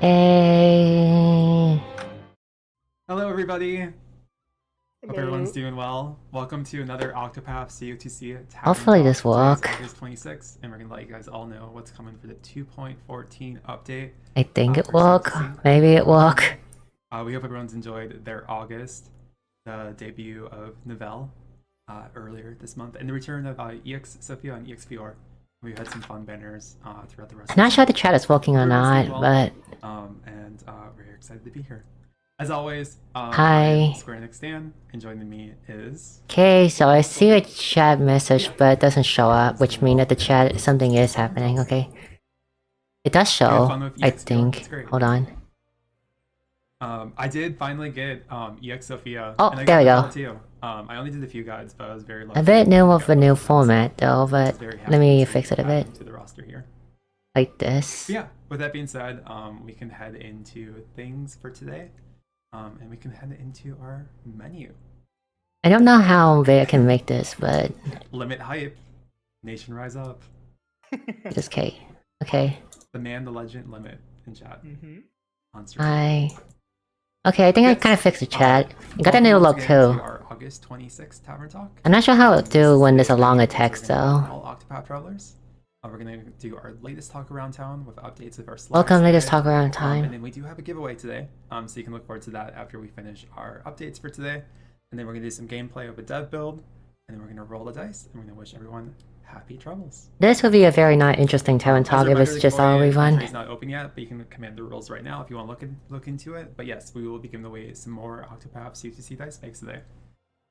Hey. Hello everybody! Hope Hello. everyone's doing well. Welcome to another Octopath COTC Tavern Hopefully Talk. this will work. Today's August 26th, and we're gonna let you guys all know what's coming for the 2.14 update. I think it for work. COTC. Maybe it work. We hope everyone's enjoyed their August, the debut of Novell earlier this month, and the return of EX Sophia and EX Fior. We've had some fun banners throughout the rest I'm not sure if the chat is working or Everyone's not, doing well. but We're excited to be here. As always, Hi. Square Enix Dan, and joining me is... okay, so I see a chat message, but it doesn't show up, which means that the chat something is happening. Okay, it does We had show. fun with I EX Fior. That's think. great. Hold on. I did finally get EX Sophia. Oh, and I there we got go. Novell too. I only did a few guides, but I was very lucky. A bit new to of get a new Novell. format though, but Very happy let me to fix it a add bit him to the roster here. like this. But yeah, with that being said, we can head into things for today, and we can head into our menu. I don't know how big I can make this, but Limit hype, Nation Rise Up, just okay. Okay. the man, the legend, Limit in chat. Monster. Okay, I think I Yes. kind of fixed the chat. I got a Welcome new once look again too. to our August 26th Tavern Talk. I'm not sure how it'll do when there's a longer We're text gonna though. All Octopath travelers. We're gonna do our latest talk around town with updates of our slides. Welcome, latest today. talk around And time. then we do have a giveaway today, so you can look forward to that after we finish our updates for today. And then we're gonna do some gameplay of a dev build, and then we're gonna roll the dice, and we're gonna wish everyone happy travels. This would be a very not interesting Tavern As a Talk if reminder, it's the just all giveaway rerun. is not open yet, but you can command the rules right now if you want to look into it. But yes, we will be giving away some more Octopath COTC dice makes today,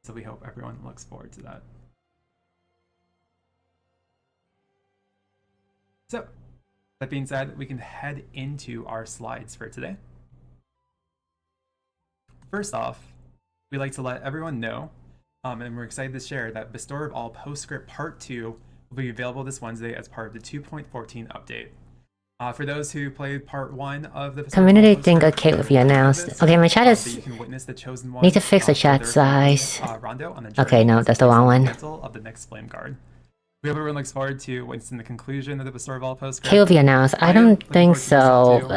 so we hope everyone looks forward to that. So, that being said, we can head into our slides for today. First off, we'd like to let everyone know, and we're excited to share that Bestower of All Postscript Part 2 will be available this Wednesday as part of the 2.14 update. For those who played Part 1 of the Bestower of All Community think Postscript, okay will be announced. Okay, my chat so is... you can witness the chosen one, Need to fix the for chat their size. rondo on the Okay, journey no, to that's the place wrong on one. mantle of the next flame guard. We hope everyone looks forward to witnessing the conclusion of the Bestower of All Postscript. Okay will be announced. I am don't looking think forward to this so, too.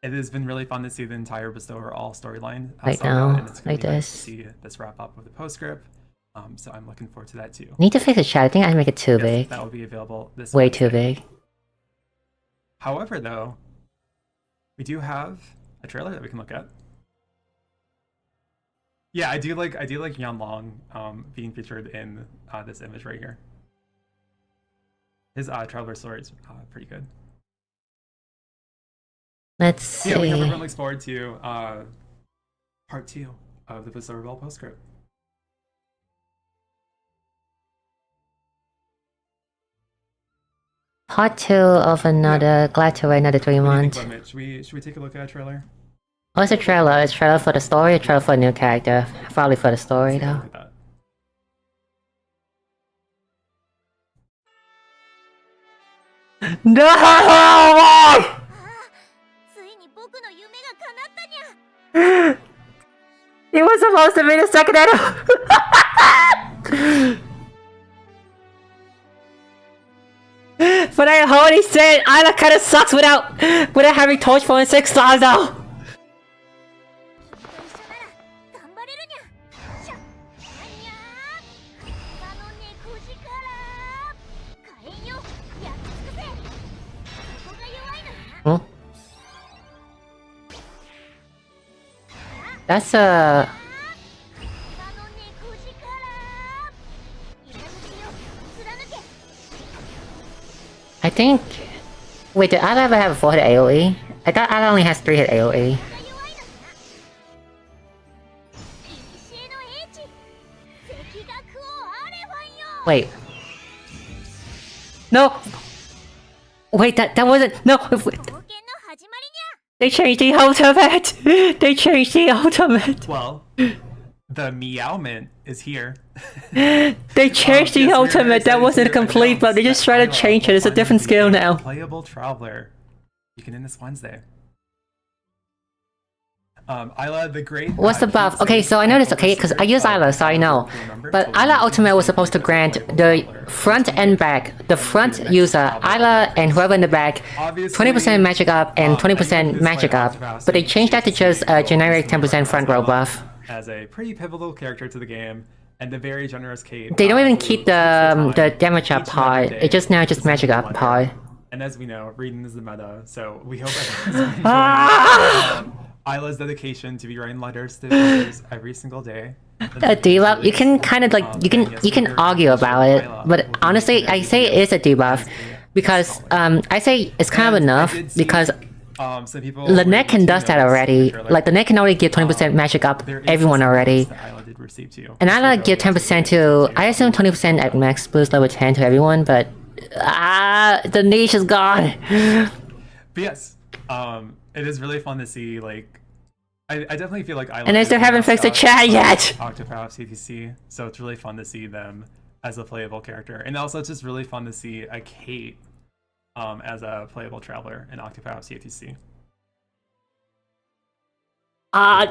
but It has been really fun to see the entire Bestower of All storyline right saga, now, and it's gonna like be nice to this. see this wrap up with the postscript. So I'm looking forward to that too. Need to fix the chat. I think I make it too Yes, big. that will be available this Way too Wednesday. big. However, though, we do have a trailer that we can look at. Yeah, I do like Yan Long being featured in this image right here. His traveler story is pretty good. Let's see. Yeah, we hope everyone looks forward to part 2 of the Bestower of All postscript. Part 2 of another... Glad to wait another 3 What do you think months. about it, Mitch? Should we take a look at a trailer? What's a trailer? Is trailer for the story or trailer for a new character? Probably for the story Let's take a though. look at that. No! Why? ついに僕の夢が叶ったにゃ。 It was supposed to be the second item! But I already said Isla kinda sucks without having Torch for 6 stars though! 君と一緒なら頑張れるにゃ。しゃ、あにゃー。体の猫力。火炎よ、やっつくぜ。そこが弱いのな。 Hmm? That's a... 体の猫力。入り口よ、貫け。 I think... Wait, did Isla ever have a 4-hit AoE? I thought Isla only has 3-hit AoE. が弱いのな。古の英知。赤学をあれファンよ。 Wait. No! Wait, that wasn't... No! 冒険の始まりにゃ。 They changed the ultimate! They changed the ultimate! Well, the Meowment is here. They changed the Yes, we're ultimate! That excited wasn't to complete, but they announce just that tried to Isla change it. will It's a different finally skill be a now. Playable traveler. You can end this Wednesday. Isla the Great. What's the buff? Okay, so I noticed, okay, because I use Isla, so I know. But Isla Ultimate was supposed to grant the front and back, the front user, Isla and whoever in the back, 20% magic up and 20% magic up. But they changed that to just a generic 10% front row buff. As a pretty pivotal character to the game, and the very generous Kate. They don't even keep the damage up part, it just now just magic up part. And as we know, reading is the meta, so we hope everyone's Isla's dedication to be writing letters to players every single day. A debuff, you can kind of like, you can argue about it, but honestly, I say it is a debuff because I say it's kind of enough because the neck can does that already. Like the neck can already give 20% magic up everyone already. And I like give 10% to, I assume 20% at max boost level 10 to everyone, but the niche is gone. But yes, it is really fun to see, like, I definitely feel like Isla and they still haven't fixed the chat yet! Octopath COTC, so it's really fun to see them as a playable character. And also it's just really fun to see a Kate as a playable traveler in Octopath COTC.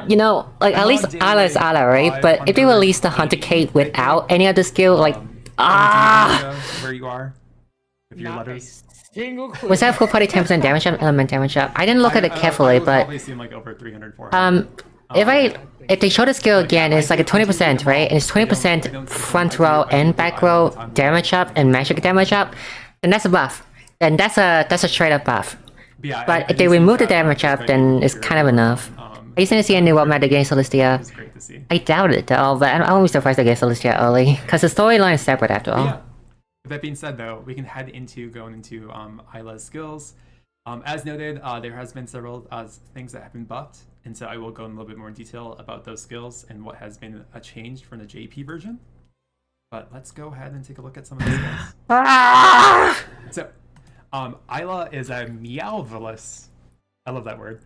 You know, like at least Isla is Isla, right? But if they release the Hunter Kate without any other skill, like, where you are with your letters. Was that full party 10% damage up, element damage up? I didn't look at it carefully, but probably seem like over 300, 400. if they show the skill again, it's like a 20%, right? And it's 20% front row and back row damage up and magic damage up, then that's a buff. And that's a straight up buff. But if they remove the damage up, then it's kind of enough. Are you going to see any world meta against Celestia? I doubt it though, but I won't be surprised against Celestia early, because the storyline is separate after all. Yeah. With that being said, though, we can head into going into Isla's skills. As noted, there has been several things that have been buffed, and so I will go in a little bit more detail about those skills and what has been changed from the JP version. But let's go ahead and take a look at some of the skills. So, Isla is a Meowvelous. I love that word.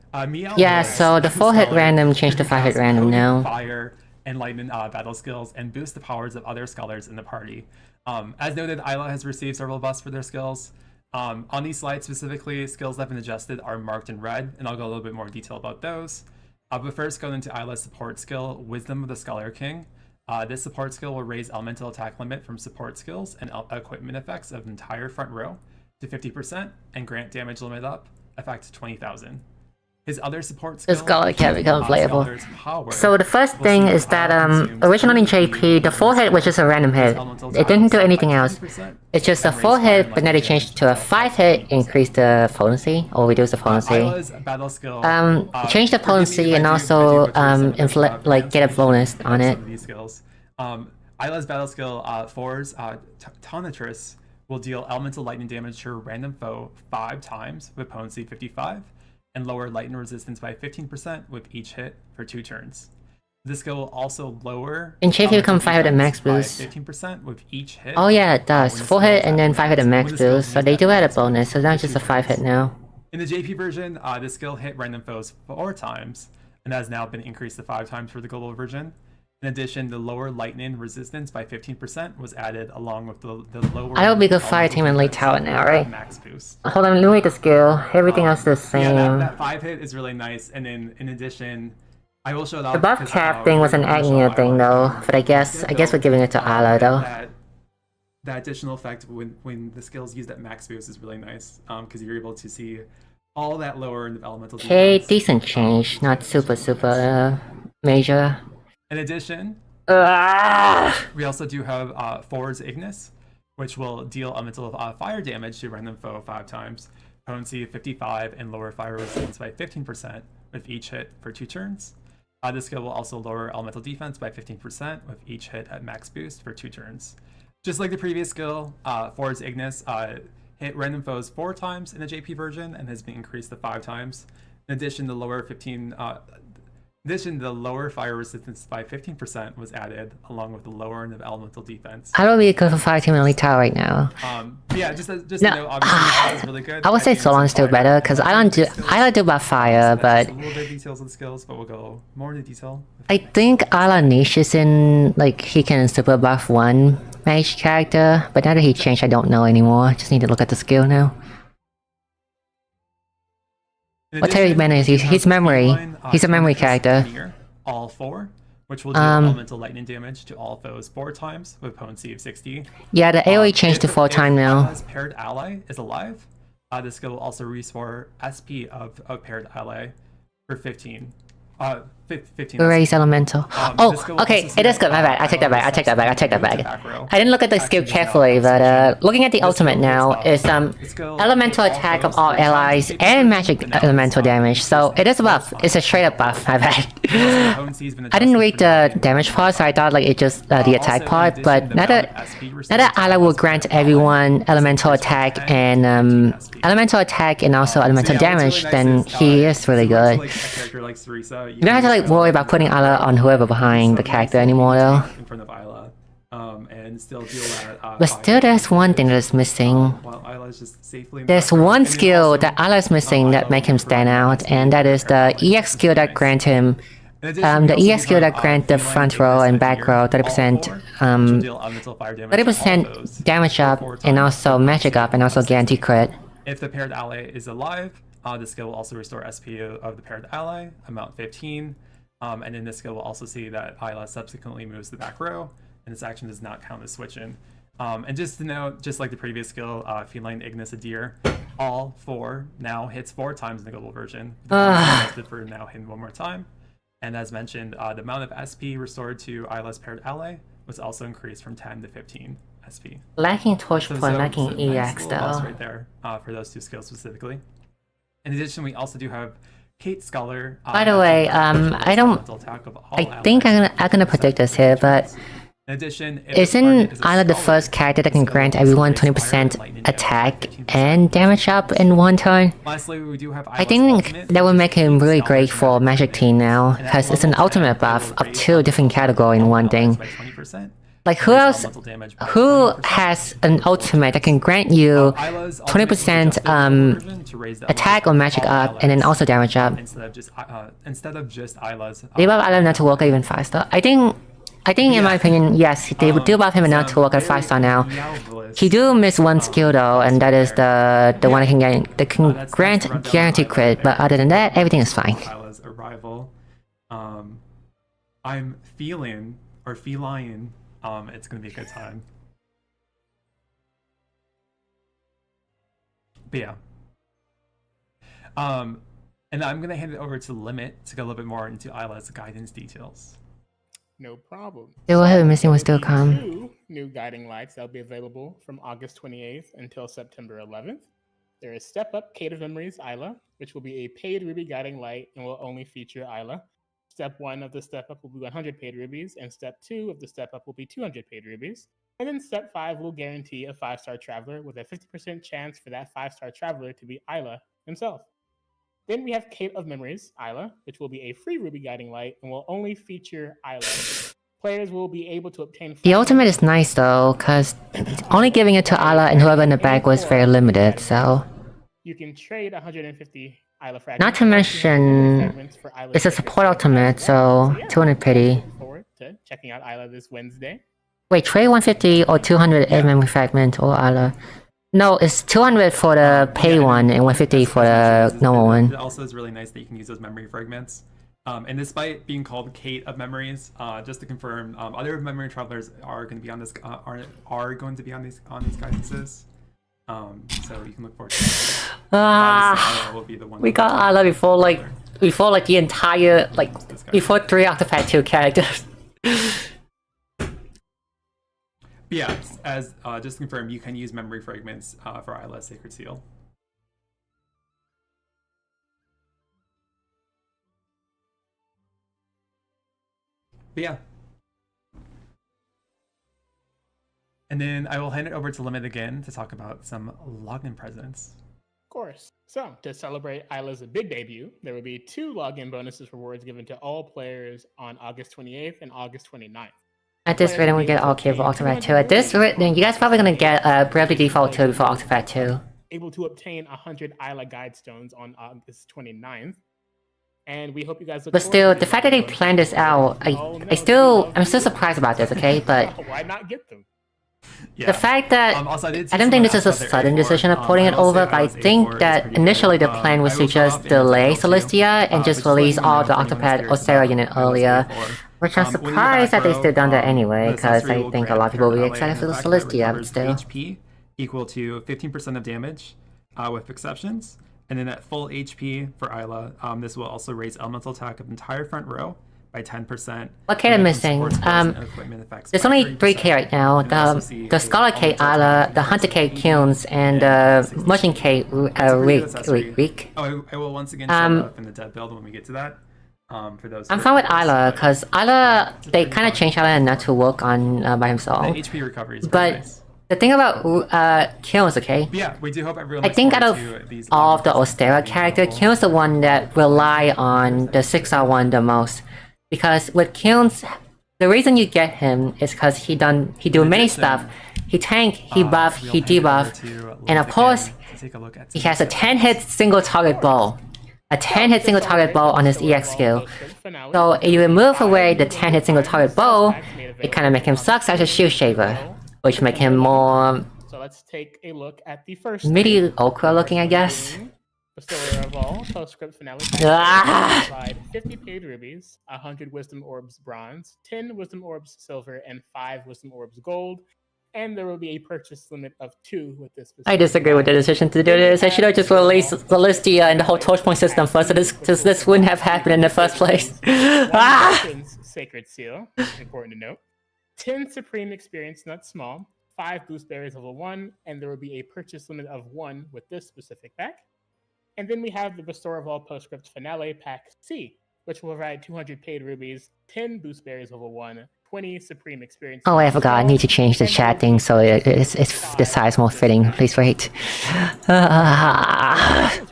Yeah, so the 4-hit random changed to 5-hit random now. Fire and lightning battle skills and boost the powers of other scholars in the party. As noted, Isla has received several buffs for their skills. On these slides specifically, skills that have been adjusted are marked in red, and I'll go a little bit more detail about those. But first, going into Isla's support skill, Wisdom of the Scholar King. This support skill will raise elemental attack limit from support skills and equipment effects of the entire front row to 50% and grant damage limit up, effect 20,000. His other support skill, the Scholar can become playable. So the first thing is that originally in JP, the 4-hit was just a random hit. It didn't do anything else. It's just a 4-hit, but now they changed it to a 5-hit, increase the potency or reduce the potency. Change the potency and also like get a bonus on it. Isla's battle skill 4's Tonitrus will deal elemental lightning damage to a random foe 5 times with potency 55. And lower lightning resistance by 15% with each hit for 2 turns. This skill will also lower in JP become 5-hit and max boost. 15% with each hit. Oh yeah, it does. 4-hit and then 5-hit and max boost. So they do add a bonus, so now just a 5-hit now. In the JP version, this skill hit random foes 4 times, and has now been increased to 5 times for the global version. In addition, the lower lightning resistance by 15% was added along with the lower... I will be good fire team in late tower now, right? Max boost. Hold on, let me wait the skill. Everything else is the same. Yeah, that 5-hit is really nice, and then in addition, I will show it off. The buff cap thing was an Agnia thing though, but I guess we're giving it to Isla though. That additional effect when the skill is used at max boost is really nice, because you're able to see all that lower in elemental defense. Okay, decent change, not super major. In addition, we also do have 4's Ignis, which will deal elemental fire damage to random foe 5 times, potency 55, and lower fire resistance by 15% with each hit for 2 turns. This skill will also lower elemental defense by 15% with each hit at max boost for 2 turns. Just like the previous skill, 4's Ignis hit random foes 4 times in the JP version and has been increased to 5 times. In addition, the lower fire resistance by 15% was added, along with the lowering of elemental defense. I don't really go for fire team in elite tower right now. Yeah, just no, to know, obviously, this is really good. I would say Solon's still better, because I don't do about fire, but... A little bit of details of the skills, but we'll go more into detail. I think Isla niche is in, like, he can super buff one mage character, but now that he changed, I don't know anymore. Just need to look at the skill now. In What type of mana is he? He's memory. He's a memory character. All 4, which will do elemental lightning damage to all foes 4 times with potency of 60. Yeah, the AoE changed to 4 times now. Isla's paired ally is alive. This skill will also restore SP of paired ally for 15. 15. Raise elemental. Okay, it is good. My bad. I take that back. I didn't look at the skill carefully, but looking at the ultimate now is elemental attack of all allies and magic elemental damage. So it is a buff. It's a straight up buff. My bad. I didn't read the damage part, so I thought like it just the attack part. But now that Isla will grant everyone elemental attack and also elemental damage, then he is really good. You don't have to like worry about putting Isla on whoever behind the character anymore though. In front of Isla, and still deal that. But still, there's one thing that is missing. While Isla's just safely. There's one skill that Isla is missing that make him stand out, and that is the EX skill that grant him. The EX skill that grant the front row and back row 30% damage up, and also magic up, and also guarantee crit. If the paired ally is alive, this skill will also restore SP of the paired ally, amount 15. And then this skill will also see that Isla subsequently moves the back row, and this action does not count as switch-in. And just to note, just like the previous skill, Feline Ignis Adir, all 4 now hits 4 times in the global version. For now hitting 1 more time. And as mentioned, the amount of SP restored to Isla's paired ally was also increased from 10 to 15 SP. Lacking torch point, lacking EX though. Right there for those 2 skills specifically. In addition, we also do have Kate Scholar. By the way, I think I'm gonna predict this here, but in addition, isn't Isla the first character that can grant everyone 20% attack and damage up in one turn? Lastly, we do have I think that would make him really great for Magic Team now, because it's an ultimate buff of 2 different categories in one thing. Like who else? Who has an ultimate that can grant you 20% attack or magic up, and then also damage up? Instead of just Isla's. They buff Isla to work even faster. I think in my opinion, yes, they do buff him enough to work at 5-star now. He do miss one skill though, and that is the one that can grant guaranteed crit. But other than that, everything is fine. Isla's arrival. I'm feline. It's gonna be a good time. But yeah. And I'm gonna hand it over to Limit to go a little bit more into Isla's guidance details. No problem. They will have a missing will still come. 2 new guiding lights that will be available from August 28th until September 11th. There is Step Up Kate of Memories Isla, which will be a paid ruby guiding light and will only feature Isla. Step 1 of the Step Up will be 100 paid rubies, and Step 2 of the Step Up will be 200 paid rubies. And then Step 5 will guarantee a 5-star traveler with a 50% chance for that 5-star traveler to be Isla himself. Then we have Kate of Memories, Isla, which will be a free ruby guiding light and will only feature Isla. Players will be able to obtain... The ultimate is nice though, because only giving it to Isla and whoever in the back was very limited, so... You can trade 150 Isla fragments. Not to mention, it's a support ultimate, so 200 pity. Look forward to checking out Isla this Wednesday. Wait, trade 150 or 200 memory fragment or Isla? No, it's 200 for the pay one and 150 for the normal one. It also is really nice that you can use those memory fragments. And despite being called Kate of Memories, just to confirm, other memory travelers are going to be on this are going to be on these guidances. So you can look forward to that. Will be the one we got Isla before the entire before 3 Octopath 2 characters. But yeah, as just to confirm, you can use memory fragments for Isla's Sacred Seal. But yeah. And then I will hand it over to Limit again to talk about some login presents. Of course. So, to celebrate Isla's big debut, there will be 2 login bonuses rewards given to all players on August 28th and August 29th. At this rate, we get all cable Octopath 2. At this rate, then you guys probably gonna get Bravely Default 2 before Octopath 2. Able to obtain 100 Isla Guide Stones on August 29th. And we hope you guys look But still, the fact that they planned this out, I'm still surprised about this, okay? But why not get them? Yeah. The fact that Also, I don't think this is a sudden decision of putting it over, but I think that initially the plan was to just delay Celestia and just release all the Octopath Ostera unit earlier. Which I'm surprised that they still done that anyway, because I think a lot of people will be excited for the Celestia still. HP equal to 15% of damage, with exceptions. And then at full HP for Isla, this will also raise elemental attack of the entire front row by 10%. What Kate I'm missing? There's only 3K right now. The Scholar K Isla, the Hunter K Kunes, and the Merchant K Rique. Oh, I will once again show up in the dead build when we get to that. For those I'm fine with Isla, because Isla, they kind of changed Isla enough to work on by himself. The HP recovery is but nice. The thing about Kilns, okay? Yeah, we do hope everyone I think out of all of the Ostera character, Kilns the one that rely on the 6R1 the most. Because with Kilns, the reason you get him is because he do many stuff. He tank, he buff, he debuff, and of course, he has a 10-hit single target bow. A 10-hit single target bow on his EX skill. So if you remove away the 10-hit single target bow, it kind of makes him suck as a shield shaver, which make him more So let's take a look at the first mediocre looking, I guess. Bestower of All, postscript finale. Provide 50 paid rubies, 100 wisdom orbs bronze, 10 wisdom orbs silver, and 5 wisdom orbs gold. And there will be a purchase limit of 2 with this. I disagree with the decision to do this. I should have just released Celestia and the whole torch point system first, so this wouldn't have happened in the first place. Sacred Seal, important to note. 10 Supreme Experience, not small. 5 Boost Berries level 1, and there will be a purchase limit of 1 with this specific pack. And then we have the Bestower of All Postscript Finale Pack C, which will provide 200 paid rubies, 10 Boost Berries level 1, 20 Supreme Experience. Oh, I forgot. I need to change the chat thing so it's the size more fitting. Please wait. Two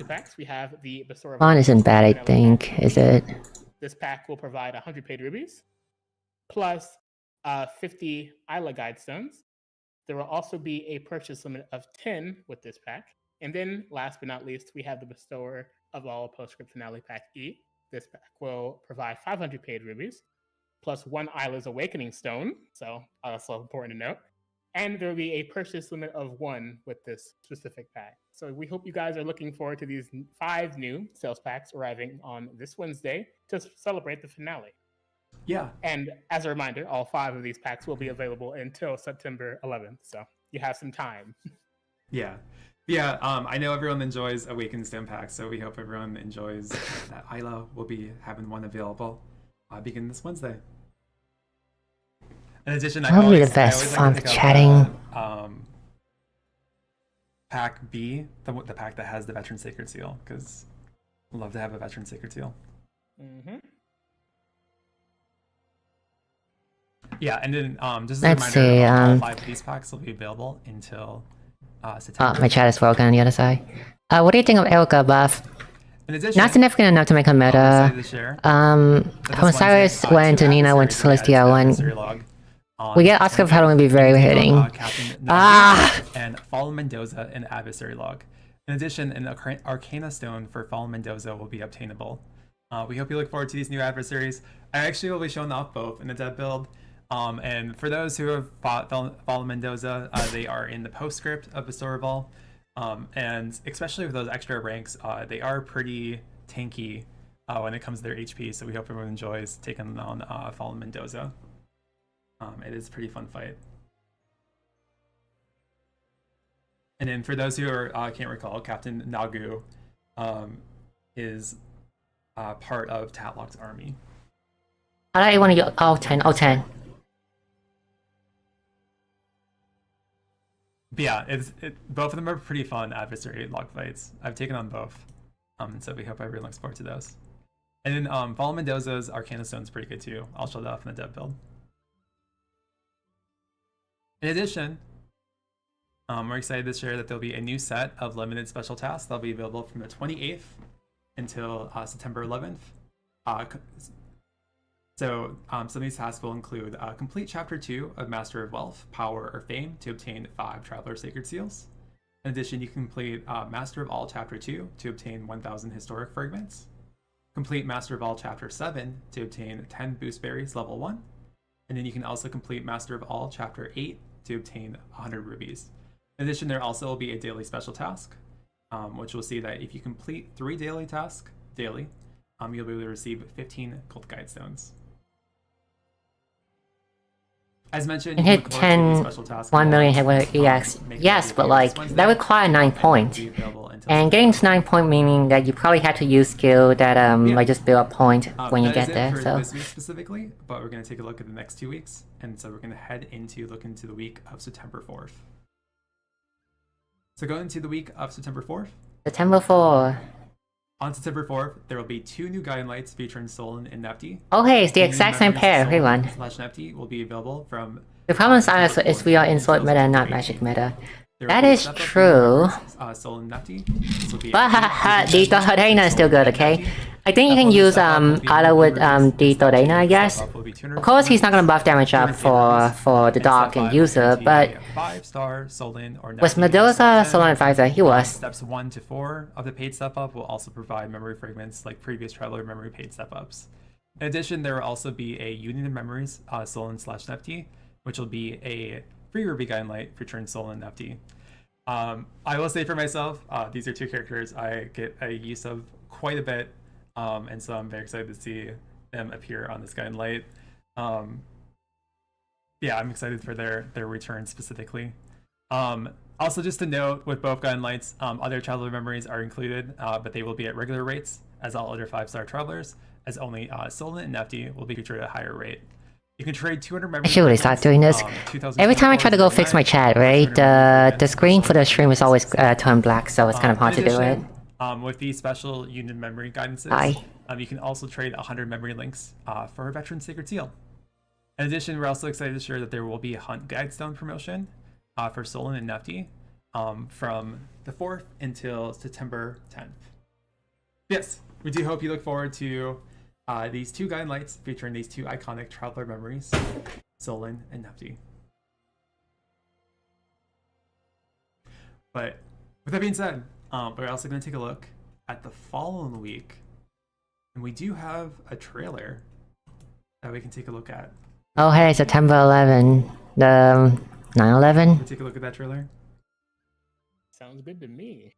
packs. We have the Bestower of One All isn't bad, I think. Is it? This pack will provide 100 paid rubies, plus 50 Isla Guidestones. There will also be a purchase limit of 10 with this pack. And then, last but not least, we have the Bestower of All Postscript Finale Pack E. This pack will provide 500 paid rubies, plus 1 Isla's Awakening Stone, so also important to note. And there will be a purchase limit of 1 with this specific pack. So we hope you guys are looking forward to these 5 new sales packs arriving on this Wednesday to celebrate the finale. Yeah. And as a reminder, all 5 of these packs will be available until September 11th, so you have some time. Yeah. Yeah, I know everyone enjoys Awakened Stone packs, so we hope everyone enjoys that. Isla will be having one available beginning this Wednesday. In addition, Probably the best fun chatting. Pack B, the pack that has the Veteran Sacred Seal, because I'd love to have a Veteran Sacred Seal. Mm-hmm. Yeah, and then just as Let's a reminder, see, all 5 of these packs will be available until September. My chat is broken on the other side. What do you think of Elka buff? In addition, Not significant enough to make a meta. When Cyrus went to Nina, went to Celestia, we get Oscar Paddle be very hitting. And Fallen Mendoza in Adversary Log. In addition, an Arcana Stone for Fallen Mendoza will be obtainable. We hope you look forward to these new adversaries. I actually will be showing off both in the dead build. And for those who have fought Fallen Mendoza, they are in the postscript of Bestower of All. And especially with those extra ranks, they are pretty tanky when it comes to their HP. So we hope everyone enjoys taking on Fallen Mendoza. It is a pretty fun fight. And then for those who can't recall, Captain Nagu is part of Tatlock's army. I like one of your 10. But yeah, both of them are pretty fun adversary log fights. I've taken on both, so we hope everyone looks forward to those. And then Fallen Mendoza's Arcana Stone is pretty good too. I'll show that off in the dev build. In addition, we're excited to share that there'll be a new set of limited special tasks that'll be available from the 28th until September 11th. So some of these tasks will include complete Chapter 2 of Master of Wealth, Power, or Fame to obtain 5 Traveler Sacred Seals. In addition, you can complete Master of All Chapter 2 to obtain 1,000 Historic Fragments. Complete Master of All Chapter 7 to obtain 10 Boost Berries Level 1. And then you can also complete Master of All Chapter 8 to obtain 100 rubies. In addition, there also will be a daily special task, which will see that if you complete 3 daily tasks daily, you'll be able to receive 15 gold guide stones. As mentioned, And hit 10 1 million hit with EX. Yes, but like that require 9 points. And getting to 9 point meaning that you probably have to use skill that like just build a point when you get there. So this week specifically, but we're gonna take a look at the next 2 weeks, and so we're gonna head into look into the week of September 4th. So going into the week of September 4th. September 4. On September 4th, there will be 2 new guiding lights featuring Solon and Nephti. Oh hey, it's the exact same pair. Hey one. Nephti will be available from. The problem is we are in sword meta and not magic meta. That is true. Solon and Nephti. But haha, the Torreina is still good, okay? I think you can use Isla with the Torreina, I guess. Of course, he's not gonna buff damage up for the dog and user, but 5-star Solon or Nephti. was Medusa Solon advisor? He was. Steps 1 to 4 of the paid step up will also provide memory fragments like previous Traveler memory paid step ups. In addition, there will also be a Union of Memories Solon/Nephti, which will be a free Ruby Guiding Light featuring Solon and Nephti. I will say for myself, these are 2 characters I get a use of quite a bit. And so I'm very excited to see them appear on this guiding light. Yeah, I'm excited for their return specifically. Also, just to note, with both guiding lights, other traveler memories are included, but they will be at regular rates, as all other 5-star travelers, as only Solon and Nephti will be featured at a higher rate. You can trade 200 memories. I should really start doing this. Every time I try to go fix my chat, right, the screen for the stream is always turned black, so it's kind of hard to do it. With these special Union memory guidances, you can also trade 100 memory links for a Veteran Sacred Seal. In addition, we're also excited to share that there will be a Hunt Guidestone promotion for Solon and Nephti from the 4th until September 10th. Yes, we do hope you look forward to these 2 guiding lights featuring these 2 iconic Traveler memories, Solon and Nephti. But with that being said, we're also going to take a look at the following week, and we do have a trailer that we can take a look at. Oh hey, September 11, the 9/11. Take a look at that trailer. Sounds good to me.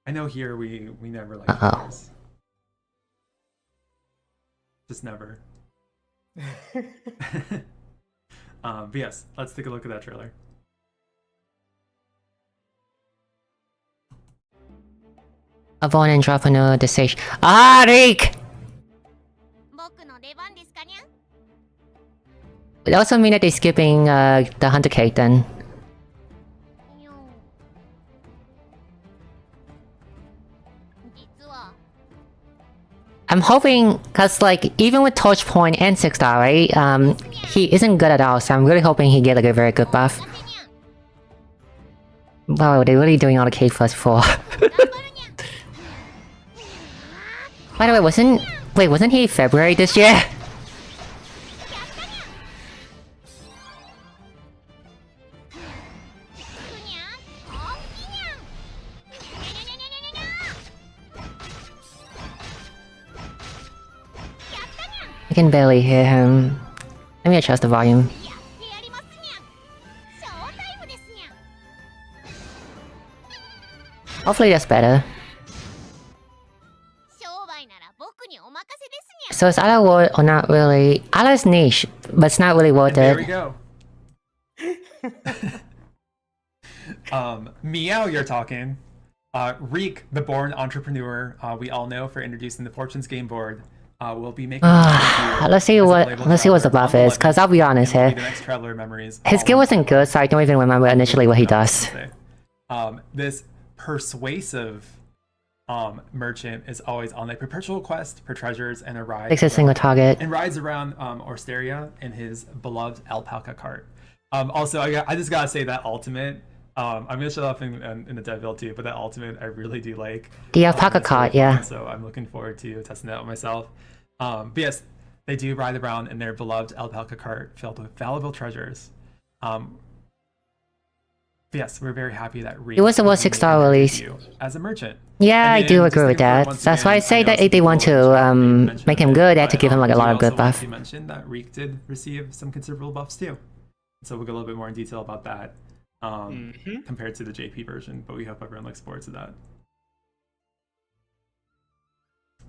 I know here we never like trailers. Just never. But yes, let's take a look at that trailer. A born entrepreneur, the sage. Ah, Rique! It also mean that they're skipping the Hunter Cake then. I'm hoping, cause like even with Torch Point and 6-star, right? He isn't good at all, so I'm really hoping he get like a very good buff. Wow, they're really doing all the cake first 4. By the way, wasn't he February this year? I can barely hear him. Let me adjust the volume. Hopefully that's better. So is Isla worth or not really? Isla's niche, but it's not really worth There it. we go. Meow, you're talking. Rique, the born entrepreneur, we all know for introducing the Fortunes game board, will be making. Let's see what the buff is, cause I'll be honest here. The next Traveler memories. His skill wasn't good, so I don't even remember initially what he does. This persuasive merchant is always on a perpetual quest for treasures and a ride. Takes a single target. And rides around Orsteria in his beloved alpaca cart. Also, I just gotta say that ultimate. I'm gonna shut off in the dev build too, but that ultimate I really do like. The alpaca cart, yeah. So I'm looking forward to testing that out myself. But yes, they do ride around in their beloved alpaca cart filled with valuable treasures. But yes, we're very happy that Rique It was the worst 6-star release. As a merchant. Yeah, I And do then, agree just with to confirm that. once That's why I again, say that know if they some want people to didn't mention make him it, good, they have to but, give him like a lot of we good also want buff. to mention that Rique did receive some considerable buffs too. So we'll go a little bit more in detail about that compared to the JP version, but we hope everyone looks forward to that.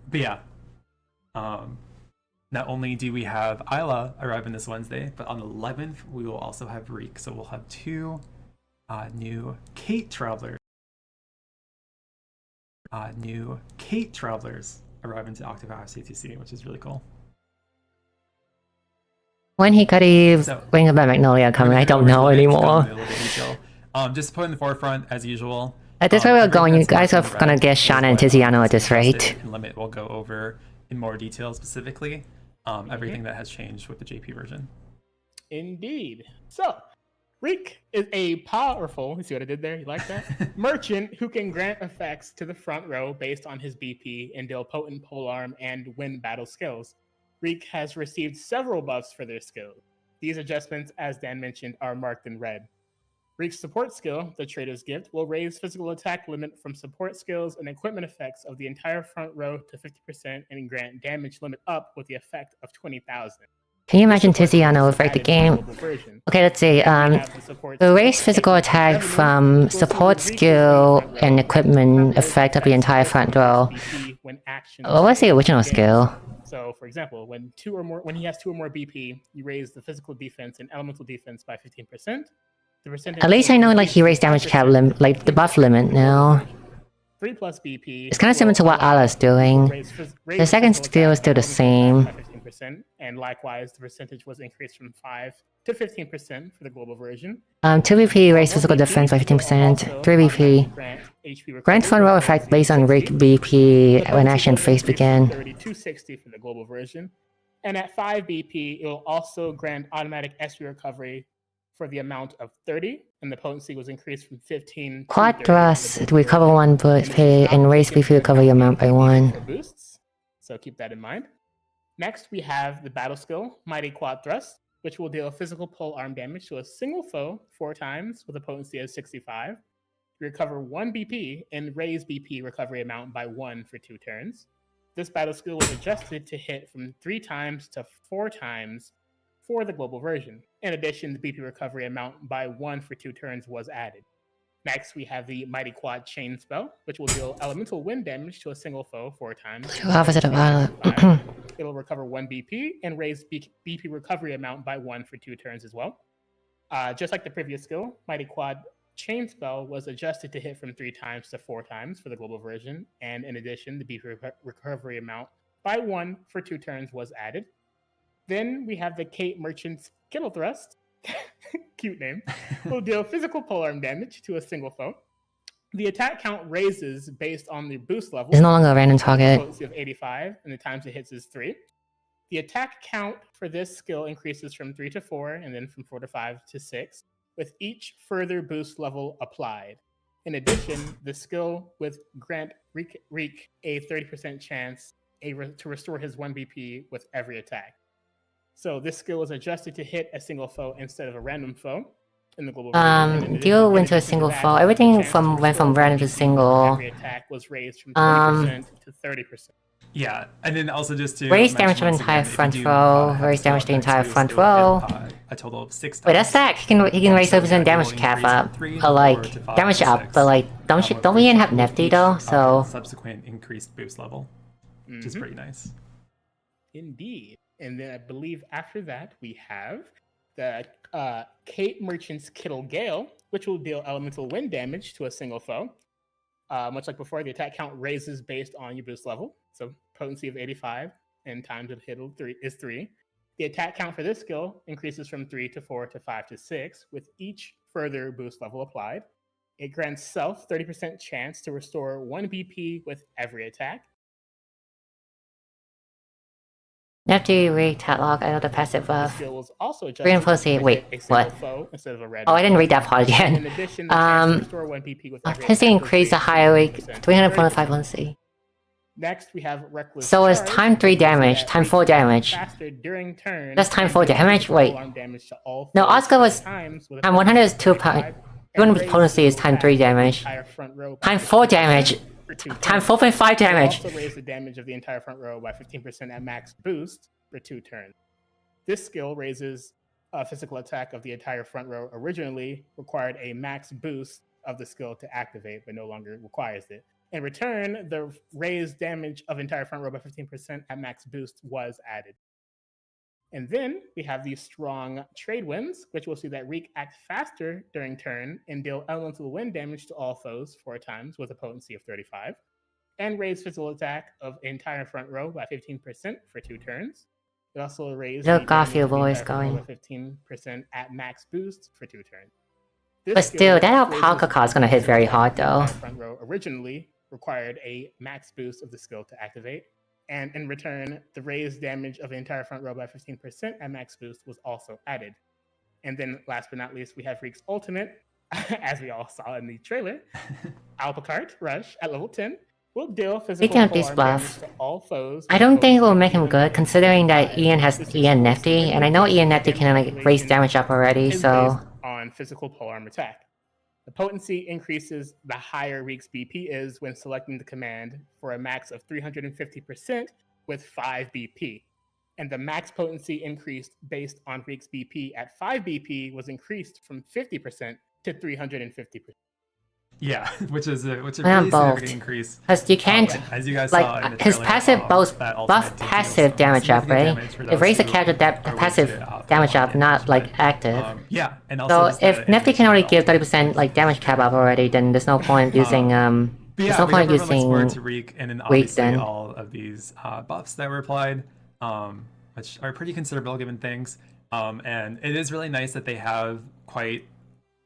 But yeah, not only do we have Isla arriving this Wednesday, but on the 11th, we will also have Rique. So we'll have 2 new Kate Travelers. New Kate Travelers arriving to Octopath COTC, which is really cool. When he could he bring about Magnolia coming, I don't know anymore. Just put in the forefront as usual. At this rate we're going, you guys are gonna get Shauna and Tiziano at this rate. Limit will go over in more detail specifically everything that has changed with the JP version. Indeed. So, Rique is a powerful, you see what I did there? You like that? Merchant who can grant effects to the front row based on his BP and deal potent polearm and win battle skills. Rique has received several buffs for their skills. These adjustments, as Dan mentioned, are marked in red. Rique's support skill, the Trader's Gift, will raise physical attack limit from support skills and equipment effects of the entire front row to 50% and grant damage limit up with the effect of 20,000. Can you imagine Tiziano will break the game? Okay, let's see. The raise physical attack from support skill and equipment effect of the entire front row. What was the original skill? So, for example, when he has 2 or more BP, you raise the physical defense and elemental defense by 15%. The percentage At least I know like he raised damage cap limit, like the buff limit now. 3 plus BP. It's kind of similar to what Isla's doing. The second skill is still the same. 15%, and likewise, the percentage was increased from 5 to 15% for the global version. 2 BP raise physical defense by 15%. 3 BP. Grant front row effect based on Rique BP when action phase began. 3260 for the global version. And at 5 BP, it will also grant automatic SP recovery for the amount of 30, and the potency was increased from 15 to Quad 30. thrust, recover 1 BP and raise BP recovery amount by 1. For boosts, so keep that in mind. Next, we have the battle skill, Mighty Quad Thrust, which will deal physical pole arm damage to a single foe 4 times with a potency of 65. Recover 1 BP and raise BP recovery amount by 1 for 2 turns. This battle skill was adjusted to hit from 3 times to 4 times for the global version. In addition, the BP recovery amount by 1 for 2 turns was added. Next, we have the Mighty Quad Chain spell, which will deal elemental wind damage to a single foe 4 times. Opposite of Isla. It will recover 1 BP and raise BP recovery amount by 1 for 2 turns as well. Just like the previous skill, Mighty Quad Chain spell was adjusted to hit from 3 times to 4 times for the global version, and in addition, the BP recovery amount by 1 for 2 turns was added. Then we have the Kate Merchant's Kittle Thrust, cute name, will deal physical polearm damage to a single foe. The attack count raises based on the boost level. It's no longer a random target. Potency of 85, and the times it hits is 3. The attack count for this skill increases from 3 to 4, and then from 4 to 5 to 6, with each further boost level applied. In addition, the skill with grant Rique a 30% chance to restore his 1 BP with every attack. So this skill was adjusted to hit a single foe instead of a random foe in the global version. Deal went to a single foe. Everything went from random to single. Every attack was raised from 20% to 30%. Yeah, and then also just to raise damage to the entire front row. Raise damage to the entire front row. A total of 6 times. Wait, that's that. He can raise 30% damage cap up, or like damage up. But like, don't we even have Nephti though? So subsequent increased boost level, which is pretty nice. Indeed. And then I believe after that, we have the Kate Merchant's Kittle Gale, which will deal elemental wind damage to a single foe. Much like before, the attack count raises based on your boost level. So potency of 85 and times of hit is 3. The attack count for this skill increases from 3 to 4 to 5 to 6, with each further boost level applied. It grants self 30% chance to restore 1 BP with every attack. Nephti, Rique, Tatlock, I know the passive buff. Skill was also adjusted Green Pussy, wait, what? Instead of a red Oh, I didn't read that part again. In addition, the chance to restore 1 BP with every Pussy attack increased the was higher raised Rique, from 345 Pussy. Next, we have Reckless So it's Charge, time 3 damage, time 4 damage. faster during turn. That's time 4 damage? Wait. Damage to all No, foes Oscar was times with a time 100 is 2 pounds. Even with potency is time 3 damage. Time 4 damage. Time 4.5 damage. Also raise the damage of the entire front row by 15% at max boost for 2 turns. This skill raises physical attack of the entire front row originally required a max boost of the skill to activate, but no longer requires it. In return, the raised damage of entire front row by 15% at max boost was added. And then we have these strong trade winds, which will see that Rique act faster during turn and deal elemental wind damage to all foes 4 times with a potency of 35, and raise physical attack of entire front row by 15% for 2 turns. It also raised Little the damage Garfield of the voice entire front row going. by 15% at max boost for 2 turns. But still, that alpaca card's gonna hit very hard though. Front row originally required a max boost of the skill to activate, and in return, the raised damage of the entire front row by 15% at max boost was also added. And then, last but not least, we have Rique's ultimate, as we all saw in the trailer. Alpacart Rush at level 10 will deal physical Speaking of these polearm buffs, damage to all foes. I don't think it will make him good, considering that Ian has Ian Nephti, and I know Ian Nephti can like raise damage up already, so... On physical polearm attack. The potency increases the higher Rique's BP is when selecting the command for a max of 350% with 5 BP. And the max potency increased based on Rique's BP at 5 BP was increased from 50% to 350%. Yeah, which is a pretty significant increase. Because you can't, as you guys saw in the his trailer, passive buff passive damage up, right? It raises the character passive damage up, not like active. Yeah, and also so if Nephti can already give 30% like damage cap up already, then there's no point using there's no point using Rique, and then Rique obviously all of these buffs that were applied, which are pretty considerable given things. And it is really nice that they have quite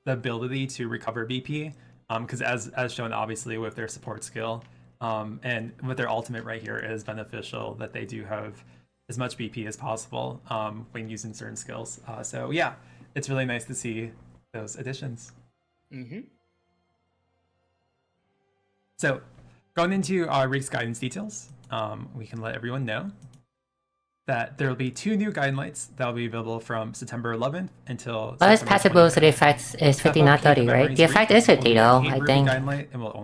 the ability to recover BP. Because as shown obviously with their support skill and with their ultimate right here, it is beneficial that they do have as much BP as possible when using certain skills. So yeah, it's really nice to see those additions. Mm-hmm. So going into Rique's guidance details, we can let everyone know that there will be 2 new guiding lights that will be available from September 11th until. Well, his passive ability the effect is 50, not 30, right? The effect is 50 though, I think.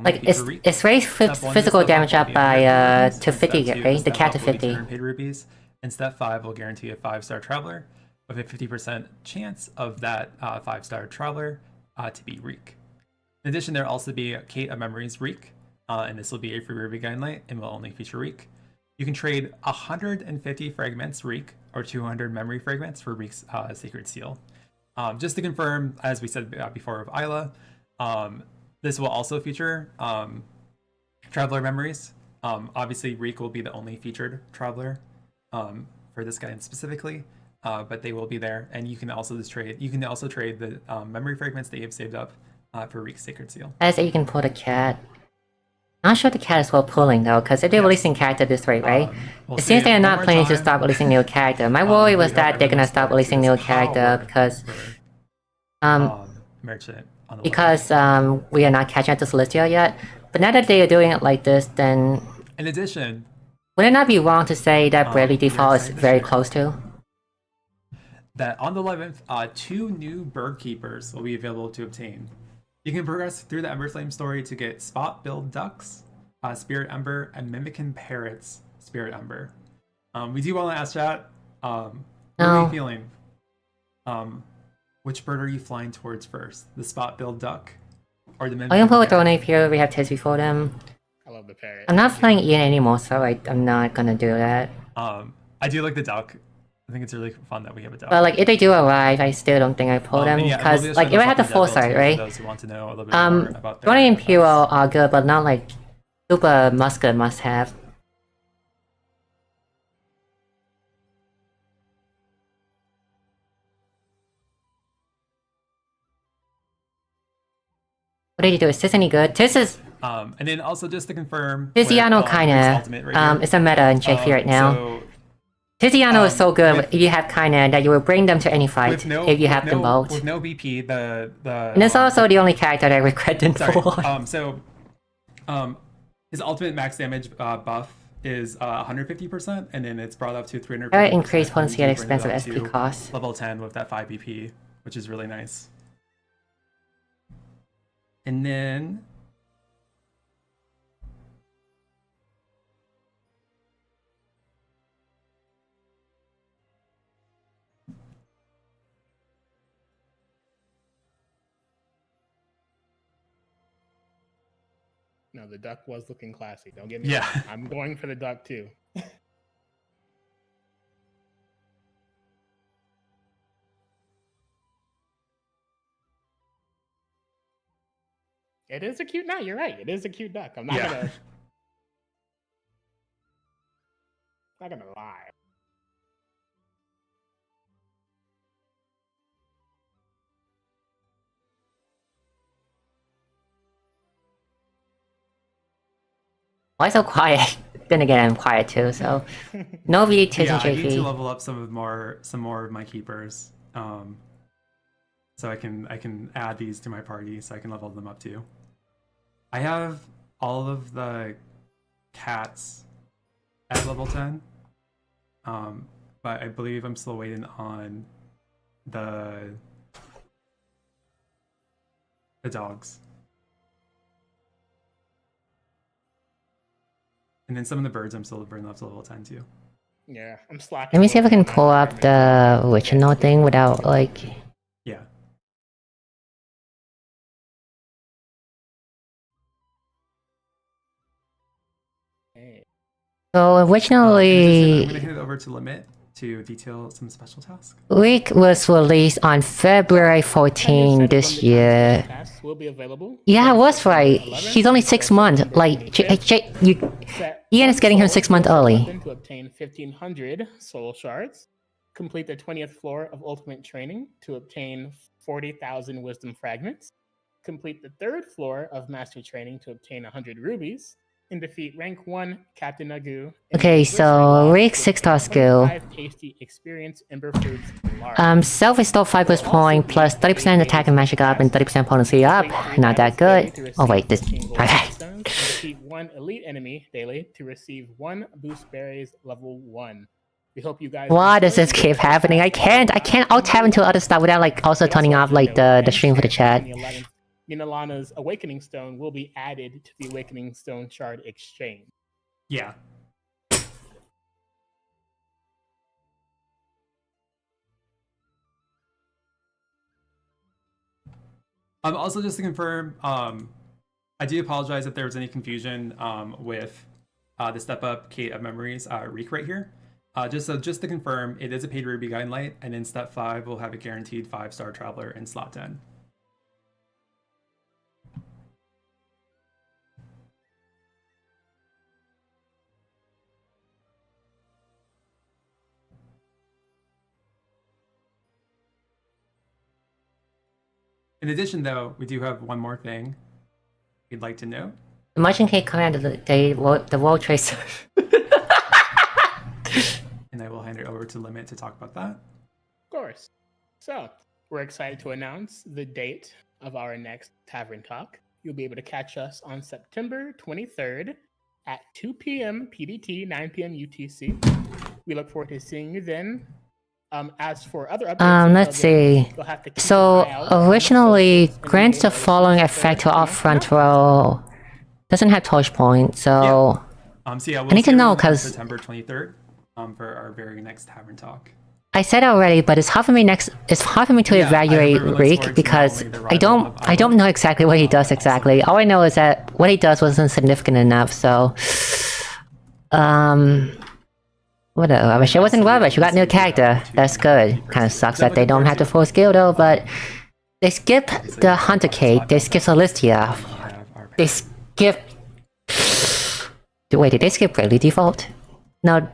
Like, it's raised physical damage up by to 50, right? The cap to 50. Paid rupees. And step 5 will guarantee a 5-star traveler with a 50% chance of that 5-star traveler to be Rique. In addition, there will also be a Kate of Memories Rique, and this will be a free ruby guiding light and will only feature Rique. You can trade 150 fragments Rique or 200 memory fragments for Rique's Sacred Seal. Just to confirm, as we said before of Isla, this will also feature Traveler Memories. Obviously, Rique will be the only featured Traveler for this guidance specifically, but they will be there, and you can also trade the memory fragments that you have saved up for Rique's Sacred Seal. I say you can pull the cat. Not sure the cat is well pulling though, because if they're releasing character this rate, right? It seems they're not planning to stop releasing new character. My worry was that they're gonna stop releasing new character because we are not catching up to Celestial yet. But now that they are doing it like this, then in addition, would it not be wrong to say that Bradley Default is very close to? That on the 11th, 2 new bird keepers will be available to obtain. You can progress through the Emberflame story to get Spot-Billed Ducks, Spirit Ember, and Mimicking Parrots, Spirit Ember. We do want to ask chat, what are you feeling? Which bird are you flying towards first? The Spot-Billed Duck? Or the Mimicking I can pull a Parrot? Drone here, we have Tez before them. I love the parrot. I'm not flying Ian anymore, so I'm not gonna do that. I do like the duck. I think it's really fun that we have a duck. But like, if they do arrive, I still don't think I pull them, because like, if I had the foresight, right? Those who want to know a little bit more about Drone and Imperial are good, but not like super musket must have. What did you do? Is this any good? This is and then also just to confirm, Tiziano kinda it's a meta in JP right now. Tiziano is so good if you have kinda that you will bring them to any fight if you have them both. With no BP, and it's also the only character that I regret them for. His ultimate max damage buff is 150%, and then it's brought up to 300%. Very increased potency at expensive SP cost. Level 10 with that 5 BP, which is really nice. And then No, the duck was looking classy. Don't get me Yeah. wrong. I'm going for the duck too. It is a cute. No, you're right. It is a cute duck. I'm not Yeah. gonna lie. Why so quiet? Then again, I'm quiet too, so no VTs Yeah, and I need to JP. level up some more of my keepers. So I can add these to my party so I can level them up too. I have all of the cats at level 10. But I believe I'm still waiting on the dogs. And then some of the birds I'm still bringing up to level 10 too. Yeah, I'm slacking. Let me see if I can on that pull up environment. the original thing without like. Yeah. Hey. So In addition, I'm originally, gonna hand it over to Limit to detail some special tasks. Rique was released on February 14 this year. Tasks will be available Yeah, I from was September right. 11th He's only 6 until months. September Like, 25th. Set Ian one is getting him soul 6 months to a early. weapon to obtain 1,500 soul shards. Complete the 20th floor of ultimate training to obtain 40,000 wisdom fragments. Complete the 3rd floor of master training to obtain 100 rubies. And defeat rank 1 Captain Nagu. Okay, so Rique's 6-star skill. Tasty experience ember fruits large. Self-restore 5 point plus 30% attack and magic up and 30% potency up. Not that good. Oh wait, this. And defeat 1 elite enemy daily to receive 1 boost berries level 1. We hope you guys. Why does enjoy this keep happening? I can't alt tab into other stuff without like also turning off like the stream for the chat. Ninalana's Awakening Stone will be added to the Awakening Stone Shard exchange. Yeah. Also, just to confirm, I do apologize if there was any confusion with the Step Up Kate of Memories Rique right here. Just to confirm, it is a paid Ruby Guiding Light, and in Step 5, we'll have a guaranteed 5-star Traveler in slot 10. In addition, though, we do have one more thing we'd like to note. The Merchant Cake command of the World Trade Center. And I will hand it over to Limit to talk about that. Of course. So, we're excited to announce the date of our next Tavern Talk. You'll be able to catch us on September 23rd at 2 p.m. PDT, 9 p.m. UTC. We look forward to seeing you then. As for other updates, Let's see. you'll have to keep So an eye out on the originally socials and grants the the following effect to all front row. Doesn't have torch point, so So yeah, we'll I need to see know, everyone on 'cause- September 23rd for our very next Tavern Talk. I said already, but it's hard for me to Yeah, I hope evaluate everyone looks Rique forward to because not only the I arrival of don't Isla, know exactly what he does exactly. All I know is that what he does wasn't significant enough, so whatever. I wish it wasn't rubbish. You got new character. That's good. Kinda sucks that they don't have the full skill though, but they skip the Hunter Cake, they skip Solistia, We have our they skip wait, did they skip Bravely Default? No,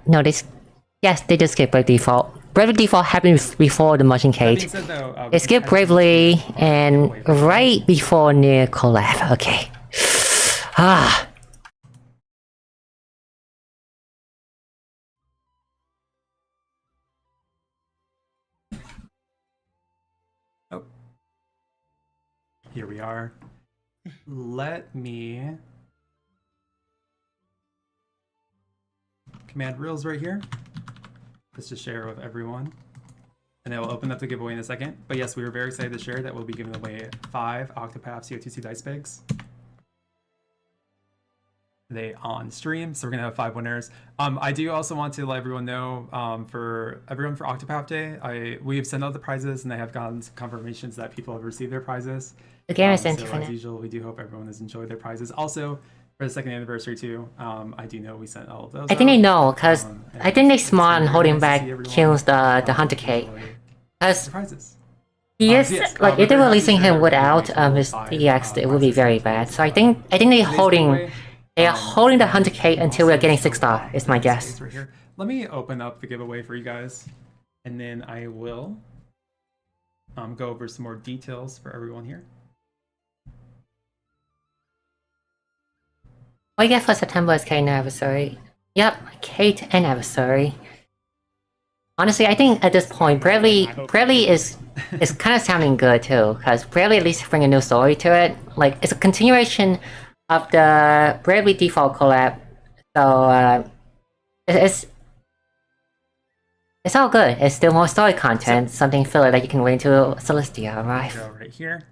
yes, they did skip Bravely Default. Bravely Default happened before the Merchant That being Cage. said, though, They we skipped had Bravely some and away from right before near collab. Okay. Ah. Oh. Here we are. Let me command reels right here. Just to share with everyone. And I will open up the giveaway in a second. But yes, we were very excited to share that we'll be giving away 5 Octopath COTC dice bags. They on stream, so we're gonna have 5 winners. I do also want to let everyone know, for everyone for Octopath Day, we have sent out the prizes and I have gotten some confirmations that people have received their prizes. The game is So as infinite. usual, we do hope everyone has enjoyed their prizes. Also, for the second anniversary too. I do know we sent all of those. I think they out. know, because I think they smart on holding back kills the the Hunter Cake. Because surprises. he is, Yes, like, we're if they're very happy releasing to him share without information his with EX, it would be very bad. So I think they're Today's holding, giveaway, they are holding the Hunter Cake until we're also getting show 6-star, is my this guess. space right here. Let me open up the giveaway for you guys, and then I will go over some more details for everyone here. What you get for September is Kate anniversary. Yep, Kate anniversary. Honestly, I think at this point, Bravely is kind of sounding good too, because Bravely at least bring a new story to it. Like, it's a continuation of the Bravely default collab, so it's all good. It's still more story content, something filler that you can wait until Celestia arrive. Go right here.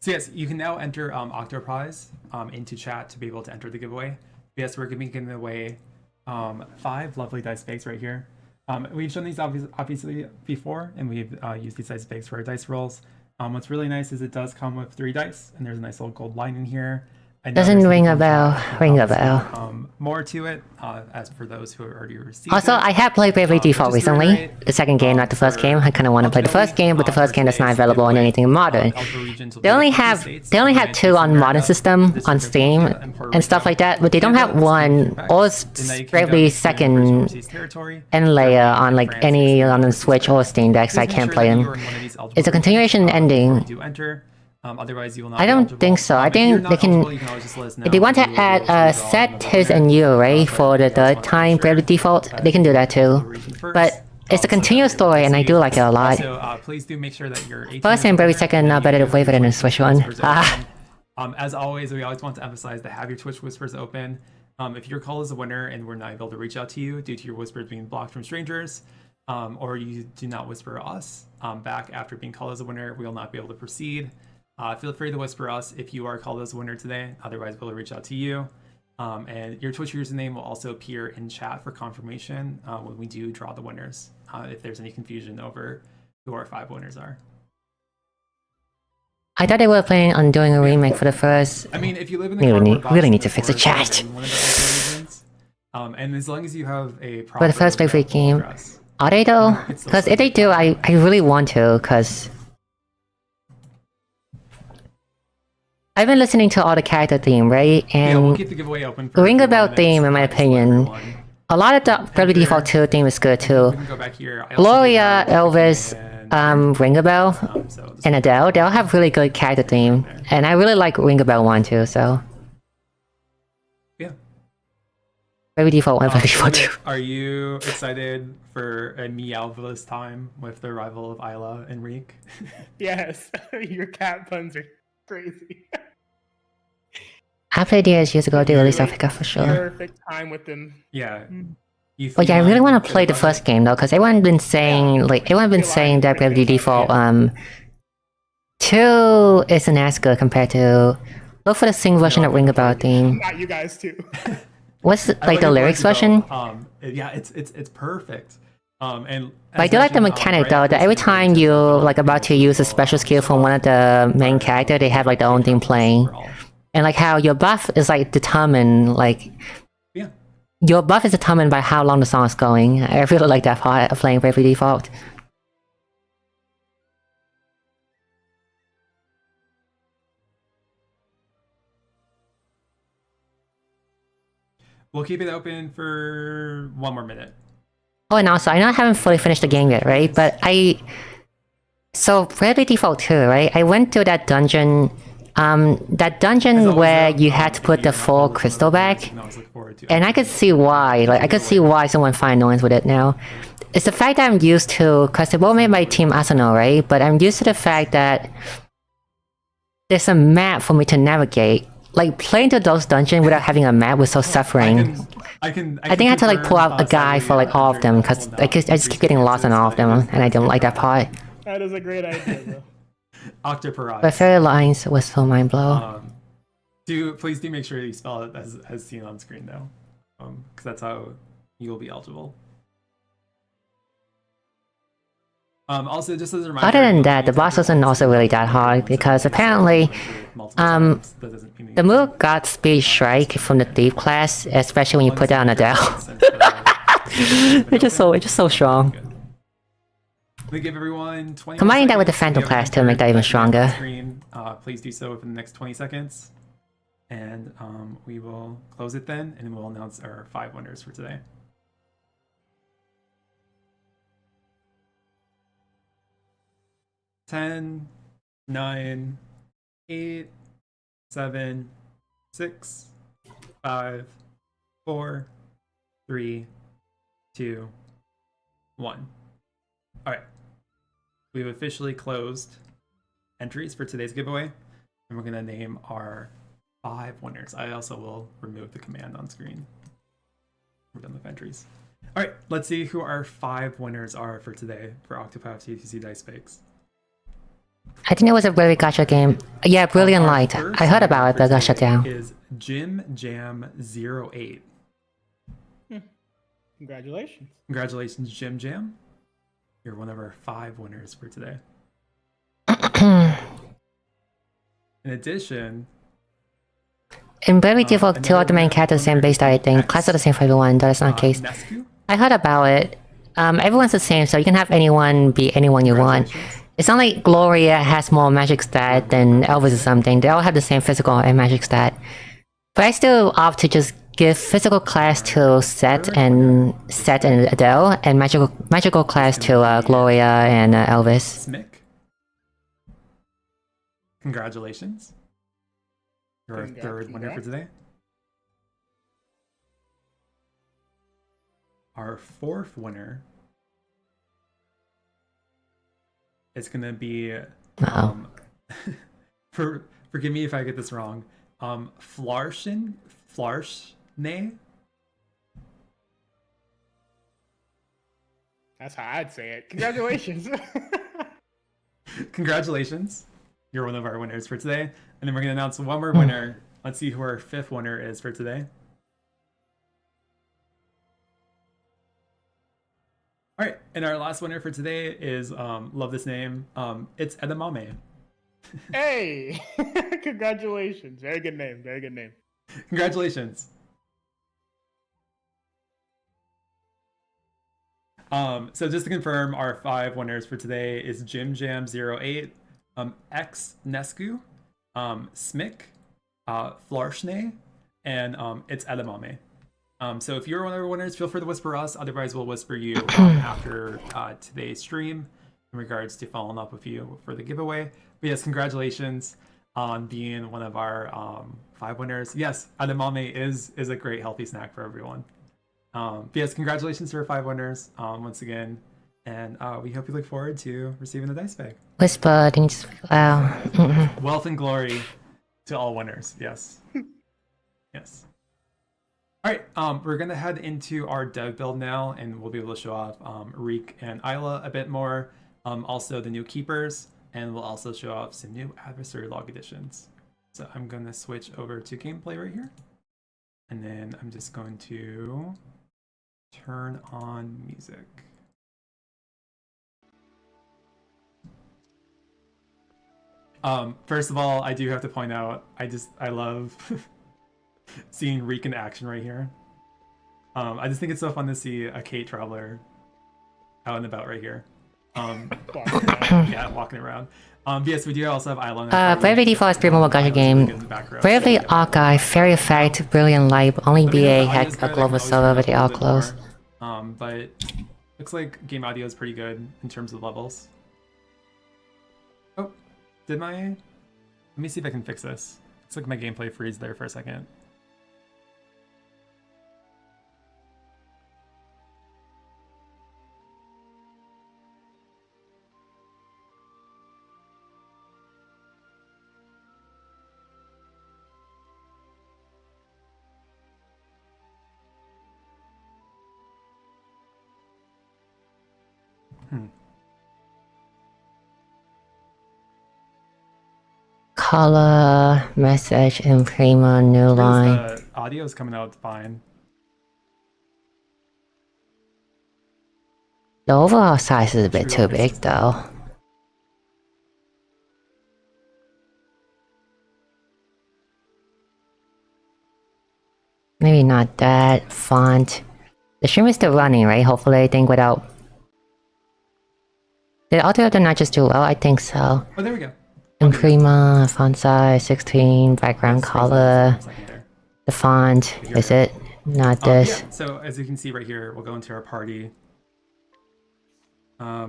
So yes, you can now enter Octoprize into chat to be able to enter the giveaway. Yes, we're giving away 5 lovely dice bags right here. We've shown these obviously before, and we've used these dice bags for our dice rolls. What's really nice is it does come with 3 dice, and there's a nice little gold line in here. Doesn't ring a bell. Ring a bell. More to it, as for those who have already received Also, it. I have played Bravely Default Just to recently. reiterate, The second game, not the first game. I kind of want to play the first game, but the first game that's not available on anything modern. They only have 2 on modern system on Steam and stuff like that, but they don't have 1 or Bravely second end layer on like any on the Switch or Steam Deck, so I can't play them. It's a continuation ending. Otherwise, you will not I don't think so. I think they can. If they want to add set, his, and you, right, for the third time Bravely Default, they can do that too. But it's a continuous story, and I do like it a lot. Please do make sure that your First and Bravely second are better to waiver than the Switch one. As always, we always want to emphasize to have your Twitch whispers open. If your call is a winner and we're not able to reach out to you due to your whispers being blocked from strangers, or you do not whisper us back after being called as a winner, we will not be able to proceed. Feel free to whisper us if you are called as a winner today. Otherwise, we'll reach out to you. And your Twitch username will also appear in chat for confirmation when we do draw the winners, if there's any confusion over who our 5 winners are. I thought they were planning on doing a remake for the first. I mean, if you live in the really need to fix the chat. And as long as you have a For the first Bravely game, are they though? Because if they do, I really want to, because I've been listening to all the character theme, right? And we'll keep the giveaway open for Ring a Bell theme, in my opinion, a lot of the Bravely Default 2 theme is good too. Gloria, Elvis, Ring a Bell, and Adele, they all have really good character theme. And I really like Ring a Bell 1 too, so. Yeah. Bravely Default 1, Bravely Default 2. Are you excited for a Meowvelous time with the arrival of Isla and Rique? Yes, your cat puns are crazy. I played years ago, they released Africa for sure. Perfect time with them. Yeah. But yeah, I really want to play the first game though, because everyone's been saying that Bravely Default 2 isn't as good compared to. Look for the sing version of Ring a Bell theme. Not you guys too. What's like the lyrics version? Yeah, it's perfect. And but I do like the mechanic though, that every time you like about to use a special skill from one of the main character, they have like their own thing playing. And like how your buff is like determined, like your buff is determined by how long the song is going. I really like that part of playing Bravely Default. We'll keep it open for 1 more minute. Oh, and also, I know I haven't fully finished the game yet, right? But so, Bravely Default 2, right? I went to that dungeon, where you had to put the 4 crystal back. And I could see why, like, I could see why someone find annoyance with it now. It's the fact that I'm used to, because they both made my team Arsenal, right? But I'm used to the fact that there's a map for me to navigate. Like, playing to those dungeons without having a map was so suffering. I think I had to like pull out a guide for like all of them, because I just keep getting lost on all of them, and I didn't like that part. That is a great idea, though. Octopath. But Fairy Lines was so mind blowing. Please do make sure you spell it as seen on screen though, because that's how you will be eligible. Also, just as a reminder, Other than that, the boss wasn't also really that hard because apparently, the move got Speed Strike from the Thief class, especially when you put down Adele. It's just so strong. We give everyone 20 Combining that with the seconds. Phantom If you have class to make that even on stronger. Screen, please do so within the next 20 seconds. And we will close it then, and we'll announce our 5 winners for today. Ten, 9, 8, 7, 6, 5, 4, 3, 2, 1. All right. We've officially closed entries for today's giveaway, and we're going to name our 5 winners. I also will remove the command on screen. We're done with entries. All right, let's see who our 5 winners are for today for Octopath COTC Dice Fakes. I think it was a very gacha game. Yeah, Brilliant Light. I heard about it, but got shut down. Is Jim Jam 08. Congratulations. Congratulations, Jim Jam. You're one of our 5 winners for today. In addition, In Very Default, 2 of the main characters the same base style thing. Class are the same for everyone, that is not the case. Nescu. I heard about it. Everyone's the same, so you can have anyone be anyone you want. It's not like Gloria has more magic stat than Elvis or something. They all have the same physical and magic stat. But I still opt to just give physical class to Seth and Adele, and magical class to Gloria and Elvis. Smick. Congratulations. You're our 3rd winner for today. Our 4th winner is gonna be forgive me if I get this wrong. Flarshne. That's how I'd say it. Congratulations. Congratulations. You're one of our winners for today. And then we're gonna announce one more winner. Let's see who our 5th winner is for today. All right, and our last winner for today is love this name. It's Edamame. Hey, congratulations! Very good name. Very good name. Congratulations. So just to confirm, our 5 winners for today is Jim Jam 08, X Nescu, Smick, Flarshne, and it's Edamame. So if you're one of our winners, feel free to whisper us. Otherwise, we'll whisper you after today's stream in regards to following up with you for the giveaway. But yes, congratulations on being one of our 5 winners. Yes, edamame is a great healthy snack for everyone. But yes, congratulations to our 5 winners once again. And we hope you look forward to receiving the dice bag. Whisper, things. Wow. Wealth and glory to all winners. Yes. Yes. All right, we're gonna head into our dev build now, and we'll be able to show off Rique and Isla a bit more. Also the new keepers, and we'll also show off some new adversary log additions. So I'm gonna switch over to gameplay right here, and then I'm just going to turn on music. First of all, I do have to point out, I love seeing Rique in action right here. I just think it's so fun to see a Kate Traveler out and about right here. Yeah, walking around. But yes, we do also have Isla. Bravely Default is pretty more gacha game. Bravely Archive, Fairy Effect, Brilliant Light, only BA had a global server, but they all closed. But looks like game audio is pretty good in terms of levels. Oh, did my... Let me see if I can fix this. Looks like my gameplay freeze there for a second. Color, message, imprimer, new line. The audio's coming out fine. The overall size is a bit too big though. Maybe not that font. The stream is still running, right? Hopefully, I think without... Did Altogether not just do well? I think so. Oh, there we go. Imprima, font size, 16, background color. The font, is it? Not this. Yeah, so as you can see right here, we'll go into our party.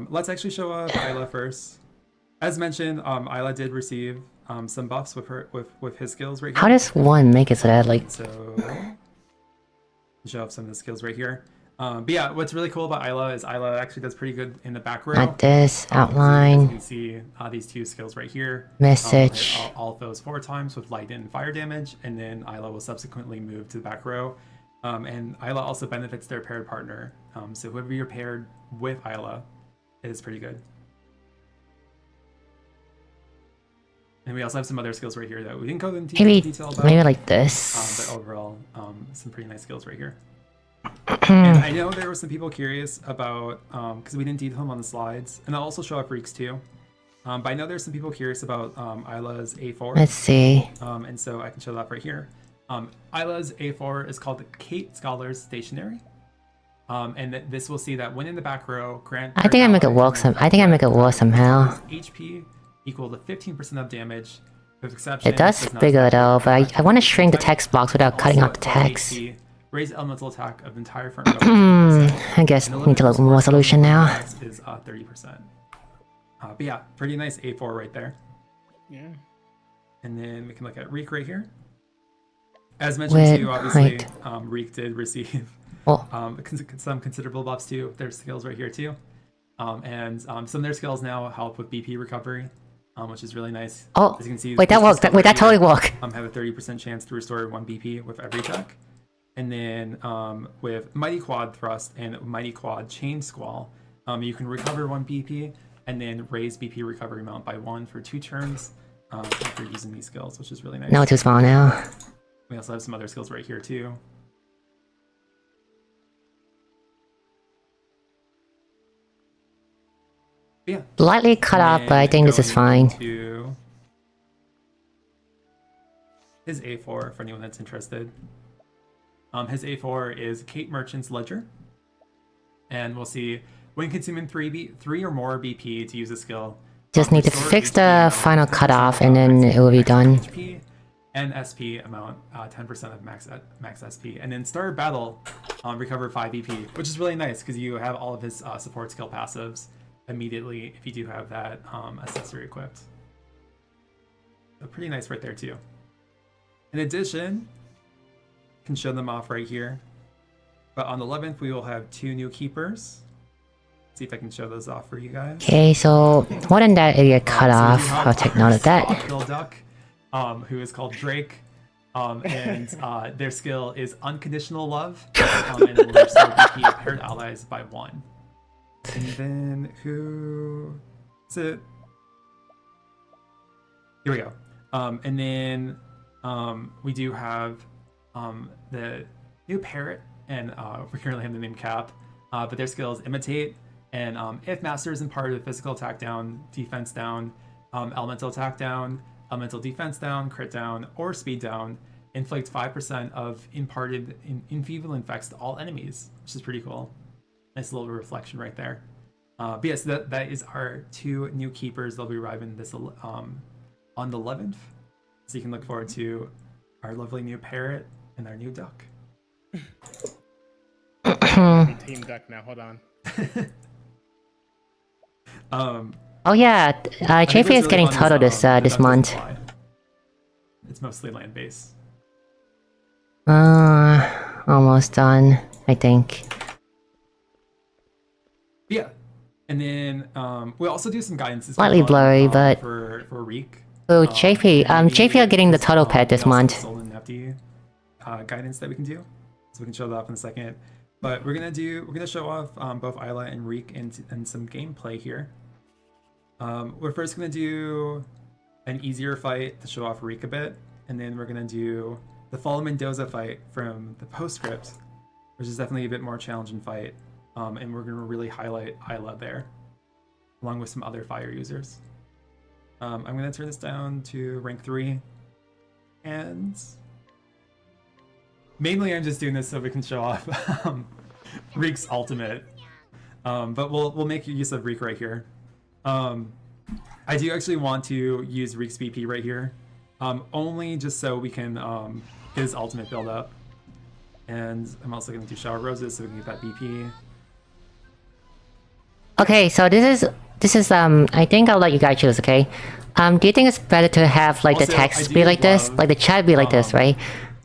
Let's actually show off Isla first. As mentioned, Isla did receive some buffs with his skills right here. How does one make it so that, like... So, show off some of the skills right here. But yeah, what's really cool about Isla is Isla actually does pretty good in the back row. Not this, So as outline, you can see these two skills right here. message. All of those 4 times with light and fire damage, and then Isla will subsequently move to the back row. And Isla also benefits their paired partner. So whoever you're paired with Isla is pretty good. And we also have some other skills right here that we didn't go into detail about. Maybe like this. But overall, some pretty nice skills right here. And I know there were some people curious about, because we didn't detail them on the slides, and I'll also show up Rique's too. But I know there's some people curious about Isla's A4. Let's see. And so I can show that right here. Isla's A4 is called the Kate Scholar's Stationary. And this will see that when in the back row, grant... I think I make it work somehow. HP equal to 15% of damage. With exception, It does bigger though, but I want to shrink the text box without cutting out the text. Raise elemental attack of the entire front row. I guess need to look more solution now. Is 30%. But yeah, pretty nice A4 right there. Yeah. And then we can look at Rique right here. As mentioned too, obviously, Rique did receive some considerable buffs too. Their skills right here too. And some of their skills now help with BP recovery, which is really nice. Oh, as you can see, wait, that worked. Wait, that totally worked. Have a 30% chance to restore 1 BP with every attack. And then with Mighty Quad Thrust and Mighty Quad Chain Squall, you can recover 1 BP and then raise BP recovery amount by 1 for 2 turns after using these skills, which is really nice. No, too small now. We also have some other skills right here too. Yeah. Lightly cut off, but I think this is fine. His A4 for anyone that's interested. His A4 is Kate Merchant's Ledger. And we'll see when consuming 3 or more BP to use a skill. Just need to fix the final cutoff and then it will be done. HP and SP amount 10% of max SP. And then start battle, recover 5 BP, which is really nice because you have all of his support skill passives immediately if you do have that accessory equipped. So pretty nice right there too. In addition, can show them off right here. But on the 11th, we will have 2 new keepers. Let's see if I can show those off for you guys. Okay, so more than that area cut off. I'll take note of that. Duck, who is called Drake. And their skill is Unconditional Love. And it will restore BP paired allies by 1. And then who is it? Here we go. And then we do have the new Parrot, and we currently have the name Cap, but their skill is Imitate, and if Master isn't part of the physical attack down, defense down, elemental attack down, elemental defense down, crit down, or speed down, inflict 5% of imparted enfeeble infects to all enemies, which is pretty cool. Nice little reflection right there. But yes, that is our 2 new keepers. They'll be arriving this on the 11th, so you can look forward to our lovely new Parrot and our new Duck. Team Duck now. Hold on. Oh yeah, JP is getting Toto this month. It's mostly land base. Almost done, I think. Yeah, and then we also do some guidance. Slightly blurry, but for Rique. Oh, JP are getting the Toto pet this month. Solon and Nephti guidance that we can do, so we can show that off in a second. But we're gonna show off both Isla and Rique and some gameplay here. We're first gonna do an easier fight to show off Rique a bit, and then we're gonna do the Follow Mendoza fight from the postscript, which is definitely a bit more challenging fight. and we're going to really highlight Isla there, along with some other fire users. I'm going to turn this down to rank 3, and mainly I'm just doing this so we can show off Rique's ultimate, but we'll make use of Rique right here. I do actually want to use Rique's BP right here, only just so we can get his ultimate build up, and I'm also going to do Shower Roses so we can get that BP. Okay, so this is I think I'll let you guys choose, okay? Do you think it's better to have like the Also, text I do be like this, love, like the chat be like this, right?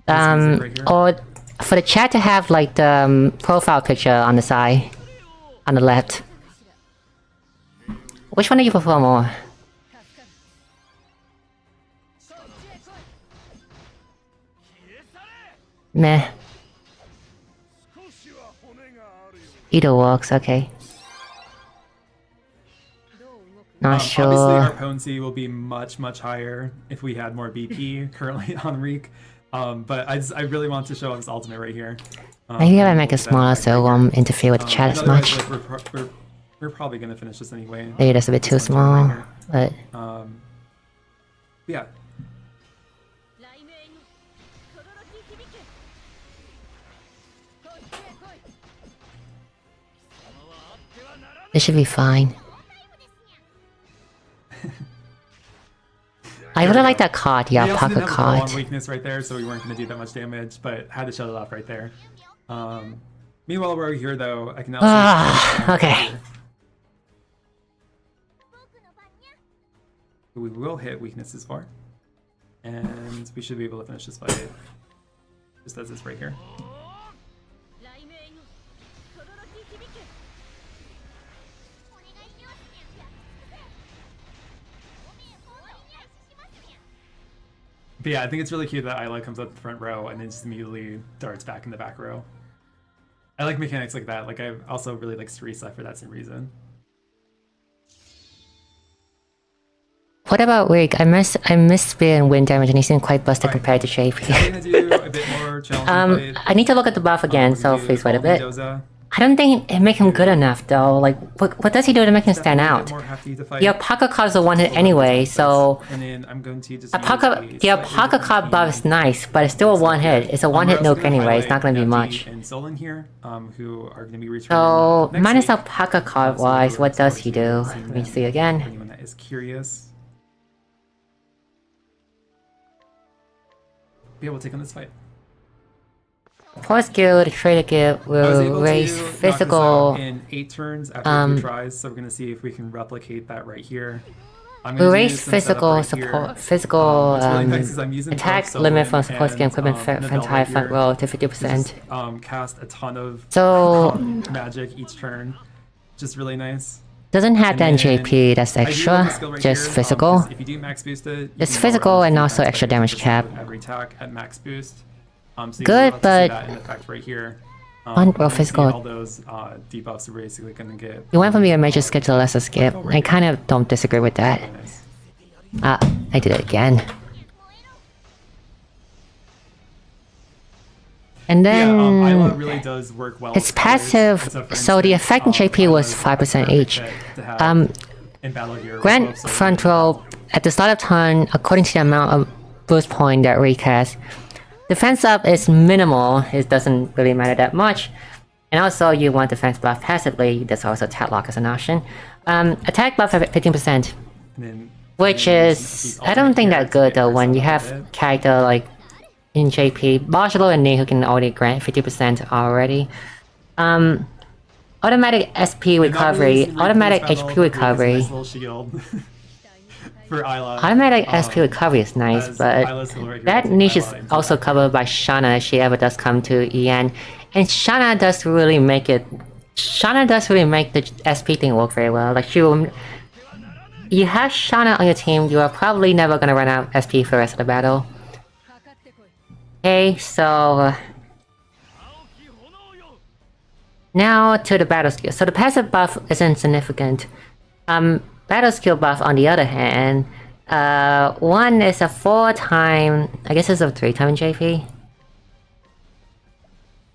right here. Or for the chat to have like the profile picture on the side, on the left. Which one do you prefer more? Meh. Either works, okay. Not Obviously, our sure. potency will be much higher if we had more BP currently on Rique. But I really want to show off his ultimate right here. Maybe I make it that smaller right so it here. won't interfere with the chat as Otherwise, much. like, we're probably gonna finish this anyway. Maybe that's a bit too This one's right small, here. but Yeah. 雷鳴に轟き響け。来い来い。 it should be fine. I really like that card, the We also alpaca didn't have a card. one weakness right there, so we weren't gonna do that much damage, but had to shut it off right there. Meanwhile, we're here though. I can now. Ah, okay. We will hit weaknesses for, and we should be able to finish this fight. Just as this right here. 雷鳴に轟き響け。お願いしますにゃ。おめえ終わりにゃしますにゃ。 But yeah, I think it's really cute that Isla comes up the front row and then just immediately darts back in the back row. I like mechanics like that. Like I also really like Sarisa for that same reason. What about Rique? I missed spear and wind damage and he seemed quite busted Alright. compared to I'm JP. gonna do a bit more challenging fight. I need to look at the buff again, We're so gonna do please wait a bit. Mendoza. I don't think it make him good enough though. Like, what does he do to make him stand Definitely a out? bit more hefty to fight. The alpaca card is a one hit anyway, so And then I'm going to just the alpaca card buff is nice, but it's still a one hit. It's a one hit nuke anyway. It's not going to be much. And Solon here, who are going to be returning. So next minus week. alpaca card wise, what does he do? Let me see For again. anyone that is curious, be able to take on this fight. Force guild, trader guild I was able will raise to knock this physical. out in 8 turns after 2 tries, so we're gonna see if we can replicate that right here. I'm We'll gonna do raise some physical setup right here. support, physical What's really nice is I'm using attack both Solon limit from support and, game equipment Nadal entire right front here row to to 50%. just, cast a ton of So magic each turn. Just really nice. doesn't have that in And then JP. That's I do love extra. the skill right Just here, physical. 'cause if you do max boost it, you It's can physical lower and the also defense extra by damage 50% cap. with every attack at max boost. So Good, you but- that in effect right here. One row you can see physical. all those debuffs are basically gonna get. You went from being a major skip to a lesser skip. I kind of don't disagree with that. Really nice. Ah, I did it again. And Yeah, then Isla really does work well. its with colors. passive. So, for So the instance, effect in JP was Isla's 5% each. perfect to have in battle here. Grant Both Solon front and row at the start of turn, according to the amount of boost point that Rique has. Defense up is minimal. It doesn't really matter that much. And also, you want defense buff passively. There's also attack lock as an option. Attack buff at 15%, And then, which and then is these I don't think that alternate good though. characters When you a have bit. character like in JP, Barcelona and Nee who can already grant 50% already. Automatic SP And not really recovery, seen Rique automatic in this HP battle, but Rique has a recovery. nice little shield for Isla. Automatic SP recovery is nice, as but Isla's still right here that to take niche is Isla into also that. covered by Shana if she ever does come to EN. And Shana does really make it. Shana does really make the SP thing work very well. Like she will. You have Shana on your team, you are probably never gonna run out of SP for the rest of the battle. Okay, so now to the battle skill. So the passive buff isn't significant. Battle skill buff on the other hand, one is a 4-time, I guess it's a 3-time in JP.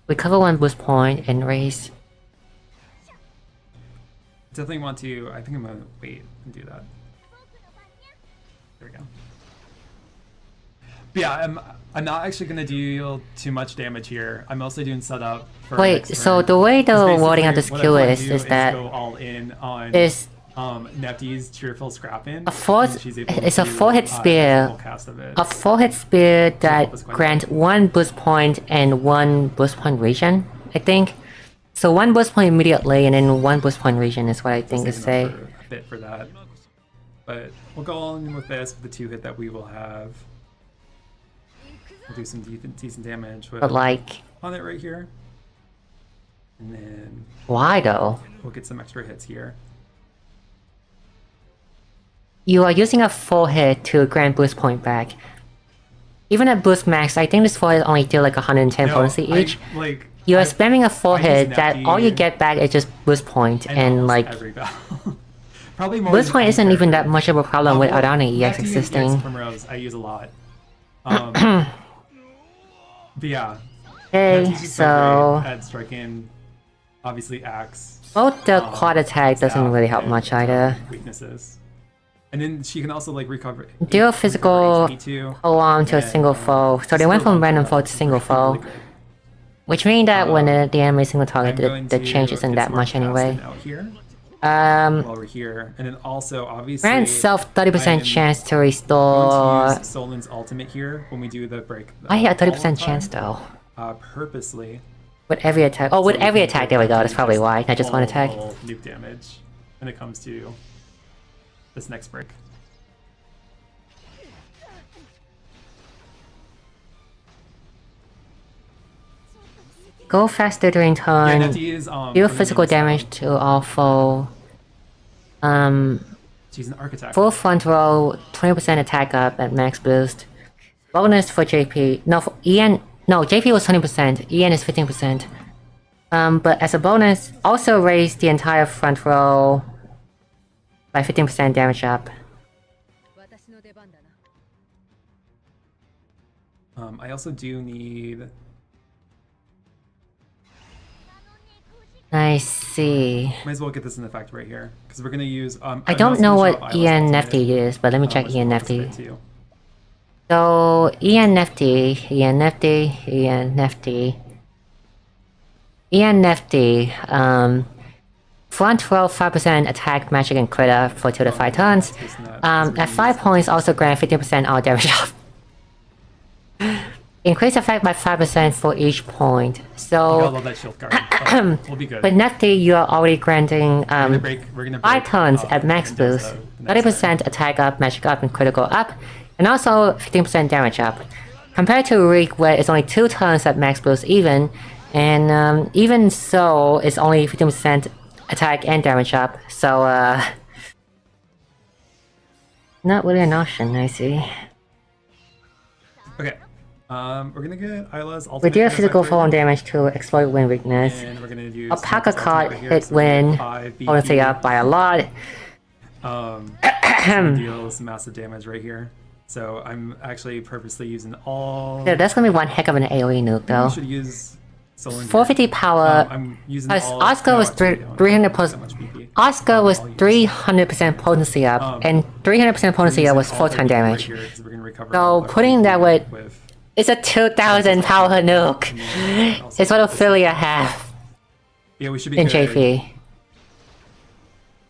Recover 1 boost point and raise. definitely want to. I think I'm gonna wait and do that. There we go. But yeah, I'm not actually gonna deal too much damage here. I'm mostly doing setup for Wait, next so turn. the way the 'Cause wording of the basically, skill what I wanna is do that go all in on Nephti's cheerful scrapping. a fourth She's able it's a to, 4-hit spear. full cast of it. A 4-hit spear that us quite a grants bit. 1 boost point and 1 boost point region, I think. So 1 boost point immediately and then 1 boost point region is what I think is Saving say. up for a bit for that. But we'll go all in with this, with the 2-hit that we will have. We'll do some decent damage with But like, on it right here. And then why though? we'll get some extra hits here. You are using a 4-hit to grant boost point back. Even at boost max, I think this 4-hit only deal like 110 potency each. You are spamming a 4-hit that all you get back is just boost point, and like every battle. Probably more boost than point any isn't even that character. much of a problem with Adani EX Nephti and existing. from Rose, I use a lot. But yeah, Okay, Nephti's just so great at striking. Obviously, axe. both the quad attack doesn't staff, really help and, much either. Weaknesses. And then she can also like recover. Deal physical recover HP too. hold on to a and, single foe, so they went still from launch random it foe up. to single It's really foe. good. Which means that when the enemy single target, I'm going the to change isn't get that some more much anyway. casting out here While we're here, and then also obviously grant self 30% I'm chance to going restore. to use Solon's ultimate here when we do the break. I hit a all 30% the chance time, though. purposely. With every attack. Oh, with So we every can attack, get there we go. that That's probably why. Not just one attack. full nuke damage when it comes to this next break. Go faster during Yeah, turn. Nephti is Deal really physical nice damage to all foe. She's an architect. Full front row, 20% attack up at max boost. Bonus for JP. No, for EN. No, JP was 20%. EN is 15%. But as a bonus, also raise the entire front row by 15% damage up. I also do need. I see. Might as well get this in effect right here because we're gonna use. I don't know what EN Nephti is, but let me check EN Nephti. So EN Nephti, EN Nephti, EN Nephti, EN Nephti. Front row 5% attack, magic, and critter for 2 to 5 turns. At 5 points, also grant 50% all damage off. Increase effect by 5% for each point. I So, love that shield guard. We'll be good. but Nephti, you are already granting we're gonna 5 break, turns at max and does boost, the next 30% attack up, magic up, and critical up, and also 15% damage up. Compared to Rique, where it's only 2 turns at max boost even, and even so, it's only 15% attack and damage up, so not really an option, I see. Okay. We're gonna get Isla's ultimate. We deal in physical effect fall right and now, damage to exploit win weakness. and we're gonna use Alpaca Nephti's card ultimate right here, hit so we're gonna win, get 5 BP, potency up by a lot. deals massive damage right here. So I'm actually purposely using all. Yeah, that's gonna be one heck of an AoE nuke though. We should use Solon here. 450 power. I'm using As all. Oscar no, was actually, I don't 300 have plus. that much BP. Oscar was I'll use 300% potency up, and 300% potency using up was all 4 the time BP right damage. here 'cause we're gonna recover So all the putting that BP with it's a 2000 power nuke. It's what Ophelia have yeah, we should be in good JP.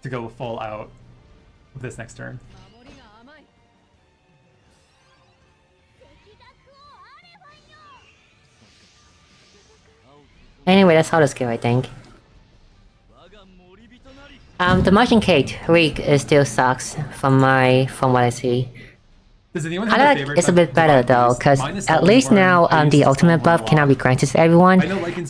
to go full out with this next turn. Anyway, that's how the skill, I think. The motion cake Rique is still sucks from what I see. Does anyone I have a like favorite it's a bit better though, because at least now the ultimate buff cannot be granted to everyone,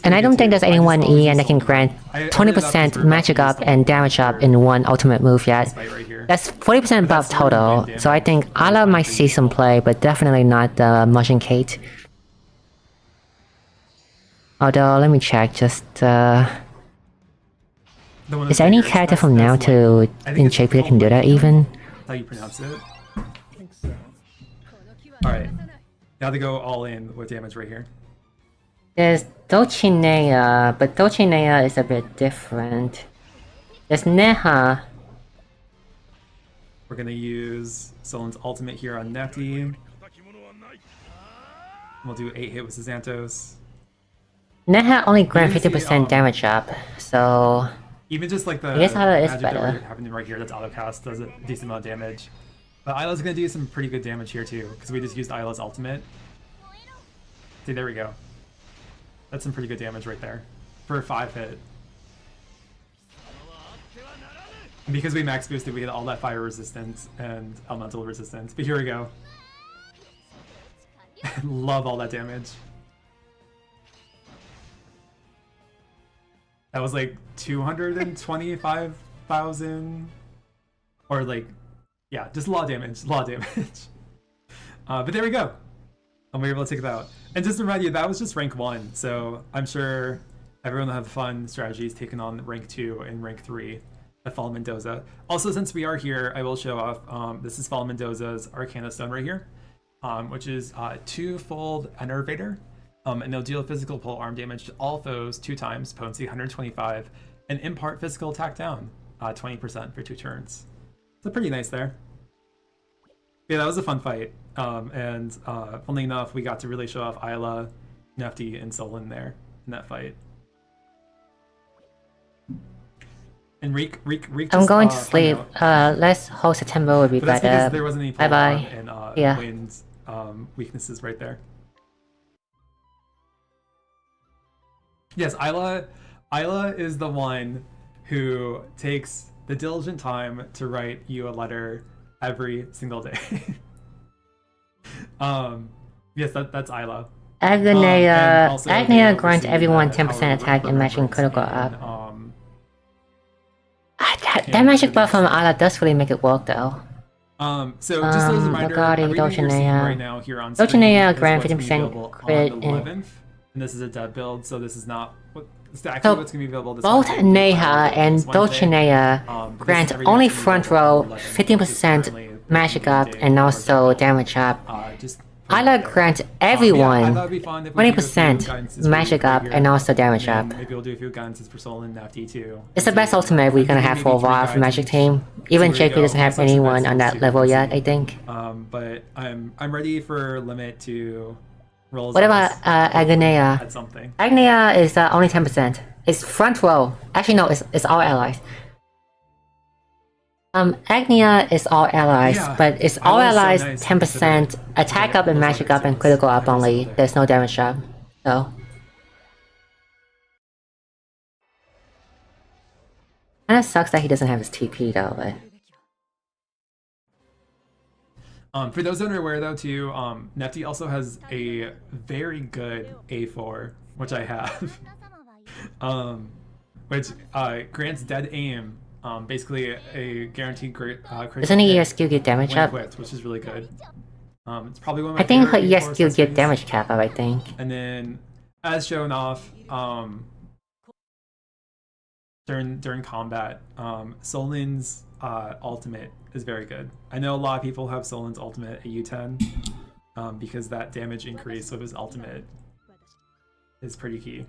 and I don't think there's anyone in EN that can grant 20% magic up and damage up in one ultimate move yet. That's 40% buff total, so I think Isla might see some play, but definitely not the motion cake. Although, let me check, just is there any character from now to in JP that can do that even? How you pronounce it? I think so. Alright. Now they go all in with damage right here. There's Dulcinea, but Dulcinea is a bit different. There's Neha. We're gonna use Solon's ultimate here on Nephti. We'll do 8 hit with Xanthos. Neha only grant You can see, 50% damage up, so Even just like the I guess Isla is magic that better. we're having right here, that's autocast, does a decent amount of damage. But Isla's gonna do some pretty good damage here too, because we just used Isla's ultimate. See, there we go. That's some pretty good damage right there for a 5 hit. And because we max boosted, we get all that fire resistance and elemental resistance. But here we go. Love all that damage. That was like 225,000, or like, yeah, just a lot of damage, but there we go. And we were able to take it out. And just to remind you, that was just rank 1, so I'm sure everyone will have fun strategies taking on rank 2 and rank 3 at Fall Mendoza. Also, since we are here, I will show off, this is Fall Mendoza's Arcana Stone right here, which is 2-fold Enervator. And they'll deal physical pole arm damage to all foes 2 times, potency 125, and impart physical attack down 20% for 2 turns. So pretty nice there. Yeah, that was a fun fight. And funnily enough, we got to really show off Isla, Nephti, and Solon there in that fight. And Rique I'm going to just, sleep. Let's hold September would be but that's because better. there wasn't any Bye bye. and Yeah. wind weaknesses right there. Yes, Isla is the one who takes the diligent time to write you a letter every single day. Yes, that's Isla. Agnea grants everyone 10% attack and matching critical up. That magic buff from Isla does really make it work though. So just as a reminder, Lagari, everything you're seeing Dulcinea. right now here on Dulcinea screen grant is what's 50% available crit on the and- 11th, and this is a dead build, so this is not what it's actually So what's going to be available this both Wednesday. Neha and This Wednesday. Dulcinea Because grant everything only that's front available row on the 11th is 15% currently magic up day and for also dead build. damage up. Just Isla grants yeah, I everyone thought it'd be fun if we do a few 20% guidances for magic Rique up here, and also damage and up. maybe we'll do a few guidances for Solon and Nephti too. It's the best ultimate we're gonna have for a while for Magic Team. Even Here we JP go. doesn't have Let's have some anyone on guidances that too, level let's yet, see. I think. But I'm ready for Limit to roll. What about Agnea? At something. Agnea is only 10%. It's front row. Actually, no, it's all allies. Agnea is all allies, Yeah, but it's I all was so allies, nice 10% attack up and magic up and critical up only. There's no damage up. So. Kinda sucks that he doesn't have his TP though, but. For those that are aware though too, Nephti also has a very good A4, which I have. Which grants dead aim, basically a guaranteed critical Doesn't he hit ESQ get damage when up? equipped, which is really good. It's probably one of my I think her favorite A4 ESQ get accessories. damage cap up, I think. And then, as shown off, during combat, Solon's ultimate is very good. I know a lot of people have Solon's ultimate at U10, because that damage increase of his ultimate is pretty key.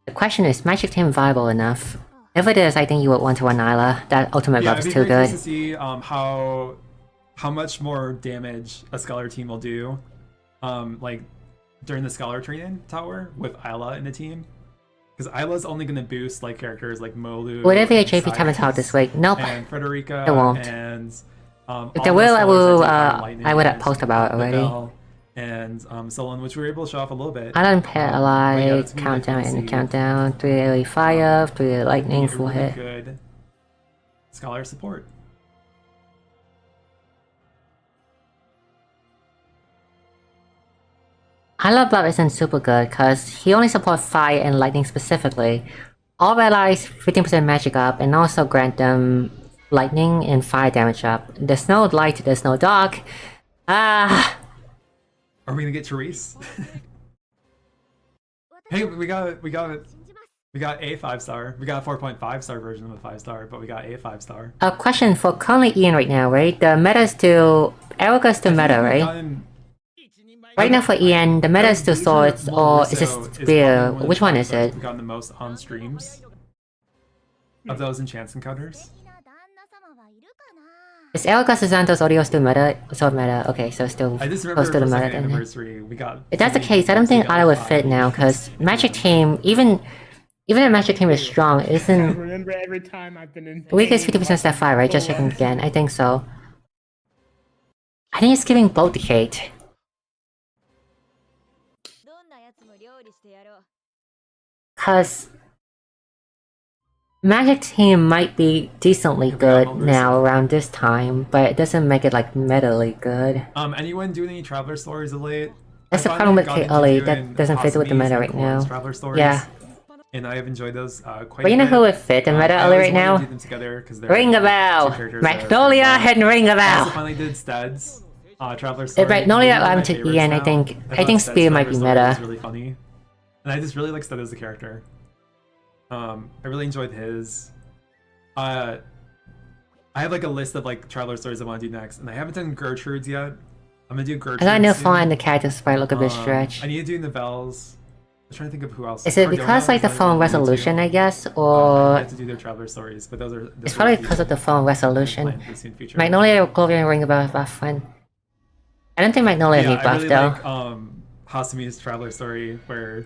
The question is, Magic Team viable enough? If it is, I think you would want to run Isla. That ultimate buff it'd is be too very good. curious to see how much more damage a Scholar team will do, like during the Scholar training tower with Isla in the team. Because Isla's only going to boost like characters like Molu. Would it be a and JP Tavern talk this week? Nope. And Frederica. It won't. And If all there the will, I scholars will. that take on lightning I would have damage, posted about it already. Bell, and Solon, which we were able to show off a little bit. Island Pair But yeah, Ally, it's gonna be countdown nice to and see, countdown. 3 daily fire, 3 lightning, get full really hit. good Scholar support. Isla buff isn't super good because he only supports fire and lightning specifically. All allies 15% magic up and also grant them lightning and fire damage up. There's no light, there's no dark. Ah. Are we gonna get Therese? Hey, we got a 5-star. We got a 4.5-star version of a 5-star, but we got a 5-star. A question for currently Ian right now, right? The meta is still Erica's the meta, right? Right now for EN, the meta is still swords, or is it spear? Which one is it? Gotten the most on streams of those enchants encounters. Is El Casasanto's audio still meta? Sword meta. Okay, so still I just close remember to the for meta second then. anniversary we got. If that's the case, I don't think Isla would fit now, because Magic Team, even if Magic Team is strong, I isn't... remember every time I've been in. Weak is 50% step 5, right? Just checking again. I think so. I think it's giving both the hate. Because Magic Team might be decently good now around this time, but it doesn't make it like metally good. Anyone doing any Traveler stories of late? That's the I problem with finally got KLE, into that doing doesn't fit with the Hasumi's meta and right Corn's now. Traveler stories, Yeah. and I have enjoyed those quite. But you know who would fit the meta I only always right wanted now? to do them together 'cause they're Ring a two bell! characters that are Magnolia pretty and Ring a I also bell! finally did Stead's Traveler story. If Magnolia Maybe one of my I'm to favorites EN, I now. think thought Stead's Spear might be Traveler story was meta. really funny, and I just really like Stead as a character. I really enjoyed his. I have like a list of like Traveler stories I want to do next, and I haven't done Gertrude's yet. I'm gonna do Gertrude. I got no soon. fun, the characters might look a bit stretched. I need to do Novels. I'm trying to think of who else. Is it Cardona because like the is phone another one I need to do. resolution, I guess, I or have to do their Traveler stories, but those are. it's probably because of the phone resolution. Magnolia or Gloria Ring about buff fun. I don't think Magnolia need I buff really though. like Hasumi's Traveler story where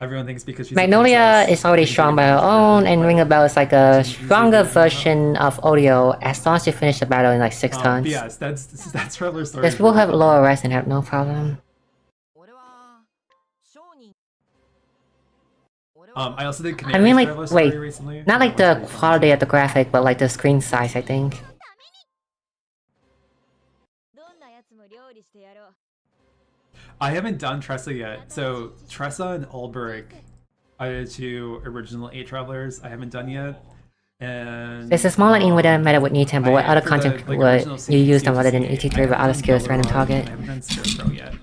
everyone thinks because she's a Magnolia princess, is already she can strong do by her everything own, for and her, Ring a but Bell is like a she's usually stronger good at Ring a Bell. version of Audio as long as you finish the battle in like 6 turns. But yeah, that's Traveler story. Because people have lower res and have no problem. I also did I Canary's mean, like, Traveler story wait, recently. not like That the one's pretty quality of the graphic, but like the screen size, I think. I haven't done Tressa yet. So Tressa and Ulbrich are the two original 8 Travelers I haven't done yet. And There's a smaller in with a meta with new tempo, what other for content the, like, would original you use them COTC, rather than I ET3 haven't with auto done skills random Belleroth, target? I haven't done Scarecrow yet.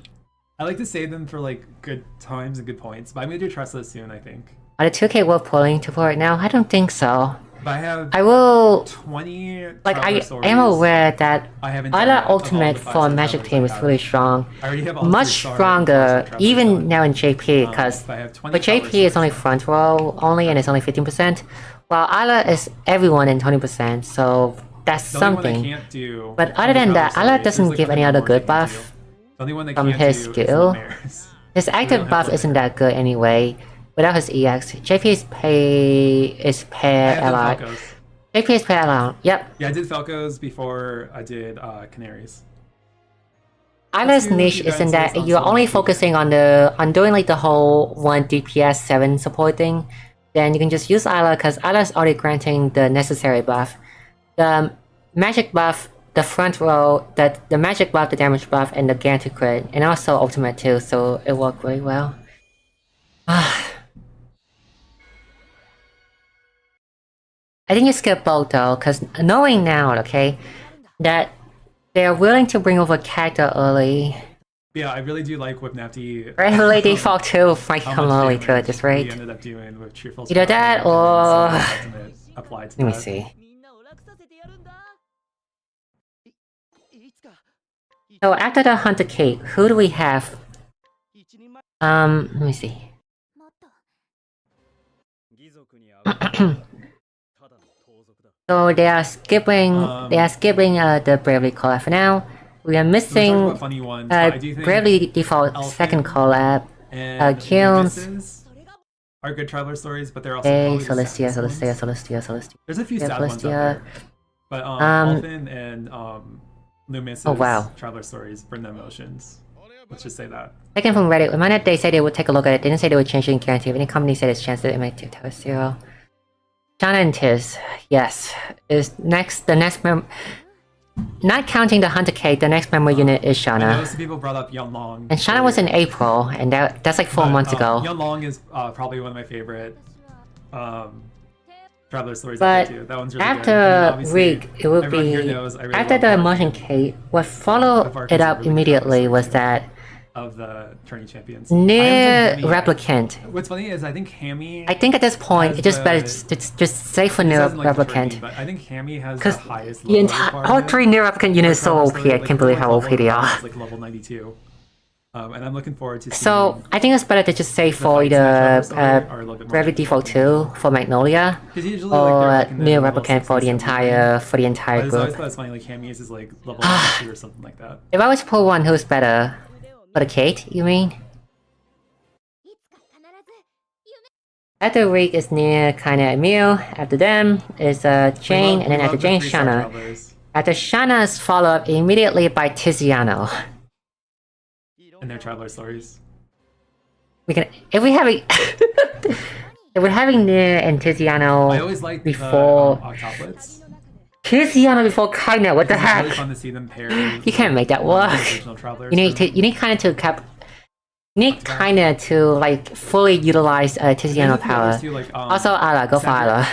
I like to save them for like good times and good points, but I'm gonna do Tressa soon, I think. Are the 2K worth pulling to pull right now? I don't think so. But I have I will... 20 Like, Traveler I stories. am aware that I haven't done Isla yet of all Ultimate the for 5-star Magic Travelers Team I is have. really strong. I already have all Much 3-star stronger, Travelers even done. now in JP, because I have 20 but Traveler JP is stories. only front row only and it's only 15%, while Isla is everyone in 20%, so that's The only one I something. can't do But on other the than Traveler that, story Isla is, doesn't like, give what any I'm other more good getting buff to. The only one I from can't his do is skill. Lumares. His active don't have buff Lumares. isn't that good anyway, without his EX. JP's pay is I pair have done ally. Falcos. JP is pair ally. Yep. Yeah, I did Falcos before I did Canaries. Isla's do a niche few is in guidance that on you're Solon only and Nephti. focusing on doing like the whole 1 DPS 7 support thing. Then you can just use Isla because Isla's already granting the necessary buff. The magic buff, the front row, the magic buff, the damage buff, and the guarantee crit, and also ultimate too, so it worked really well. I think you skip both though, because knowing now, okay, that they're willing to bring over a character early. Yeah, I really do like what Nephti. Regularly default 2 might how come much early to damage at this we rate. ended up doing with Cheerful Either Sprout that and or- Solon Ultimate applied to Let me that. see. So after the Hunter Cake, who do we have? Let me see. So they are skipping the Bravely collab for now. We are We were talking missing about funny ones, but I do think Bravely default Elfin second collab. and Kilns. Misses are good Traveler stories, but they're also Hey, probably the Celestia, saddest ones. Celestia. There's a few Yeah, sad ones out Celestia. there. But Elfin and Loomis's Oh, wow. Traveler stories bring the emotions. Let's just say that. Second from Reddit, reminded they said they would take a look at it. They didn't say they would change the guarantee. If any company said it's chance that it might take to 0. Shana and Tiz, yes. Not counting the Hunter Cake, the next member unit is I know Shana. some people brought up Yun Long. And Shana was in April, and that's like 4 months ago. Yun Long is probably one of my favorite Traveler stories But out there too. That one's really good. And then after obviously, Rique, it would everyone here be... knows I really After love the Ark Emotion Cake, what followed Ark it is a up really good immediately Traveler was story that of the Tourney Champions. Near I haven't done Hammy yet. Replicant. What's funny is I think Hammy. I think at this point, Has it's just better the- to just say for this Near hasn't, like, the tourney, Replicant. but I think Hammy has the Because highest the level entire all requirement 3 Near Replicant for units so Traveler OP, story. I Like, can't believe how level OP they are. is, like level 92. And I'm looking forward to seeing So I think it's better to just say for fights in the Tavern story the are a little bit more Gravity Default 2 for Magnolia, 'cause usually, like, they're, or like, in the New level Replicant for the 60, 70 entire I just always group. thought it's funny, like Cammy's is like level 92 or something like that. If I was to pull one, who's better? For the Kate, you mean? いつか必ず夢 After Rique is near kinda Emil. After them is Jane, and then after Jane, Shanna. After Shanna is followed immediately by Tiziano. And their traveler stories. We can if we having if we're having Nier and I Tiziano always liked before the Octoplets. Tiziano before Kaina, what the It's really heck? fun to see them paired. You can't make that work. Original travelers. You need kinda to like fully utilize Tiziano power. Also Isla, go for Isla.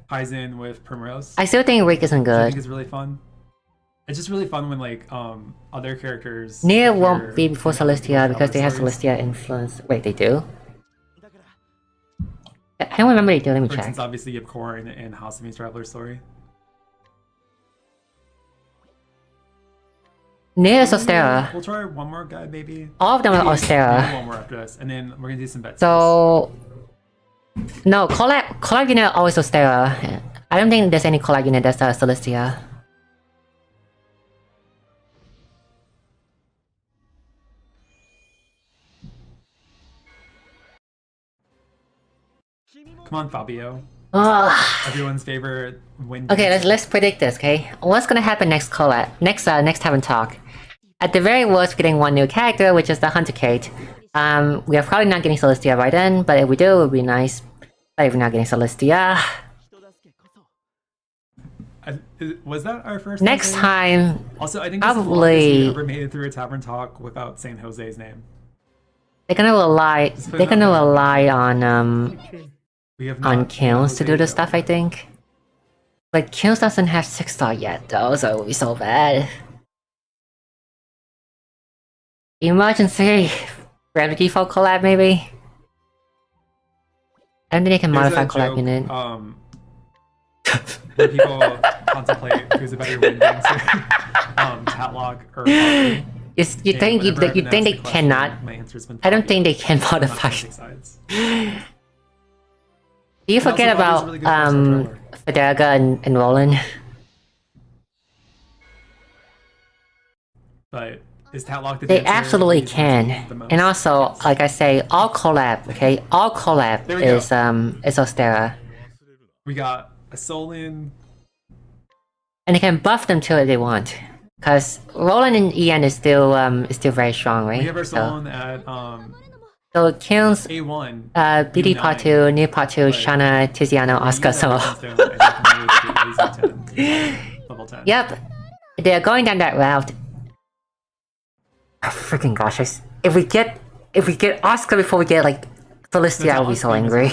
Ties in with Primrose. I still think Rick isn't Which I think good. is really fun. It's just really fun when like other characters. Nier appear won't be before in other Celestia because they have traveler stories. Celestia influence. Wait, they do? I don't remember they do, let me For check. instance, obviously you have Korn and Hasumi's traveler story. Nier is Ostera. We'll try one more guy, maybe. All of them are Maybe Ostera. one more after this, and then we're gonna do some bets. So no, collab unit always Ostera. I don't think there's any collab unit that's Celestia. Come on, Fabio. Ugh. Everyone's favorite win. Okay, let's predict this. Okay, what's gonna happen next collab? Next Tavern talk. At the very worst, we're getting one new character, which is the Hunter Kate. We are probably not getting Celestia by then, but if we do, it would be nice. But if we're not getting Celestia, Was that our first? next Jose? time Also, I think this is the longest probably we ever made it through a tavern talk without saying Jose's name. they're gonna rely. They're gonna rely on We have on not Kilns to do the Jose stuff, I think. But Kilns doesn't have 6-star yet, though, so it would be so bad. Emergency! Gravity Default collab, maybe? I don't think they can There's modify a collab joke, unit. Where people contemplate who's a better win dancer, Tatlock or Poppy. You And think whenever I've you been think they asked the question, cannot? My answer's been I don't Poppy. think they can I'm not modify. gonna take sides. Do you And also forget Poppy's about really good for Federaga and Roland? But is Tatlock the They dancer absolutely who's can. the most? And also, like I say, all collab, okay? All collab There we go. is Ostera. We got a Solon. And they can buff them to if they want. Cause Roland and Ian is still very strong, right? We have our So- Solon at So Kilns, A1. BD Part 2, New Part 2, Right. Shanna, Tiziano, Oscar, so... Level 10. Yep, they're going down that route. Oh, freaking gosh, if we get Oscar before we get, like, Felicity, I'll be so angry.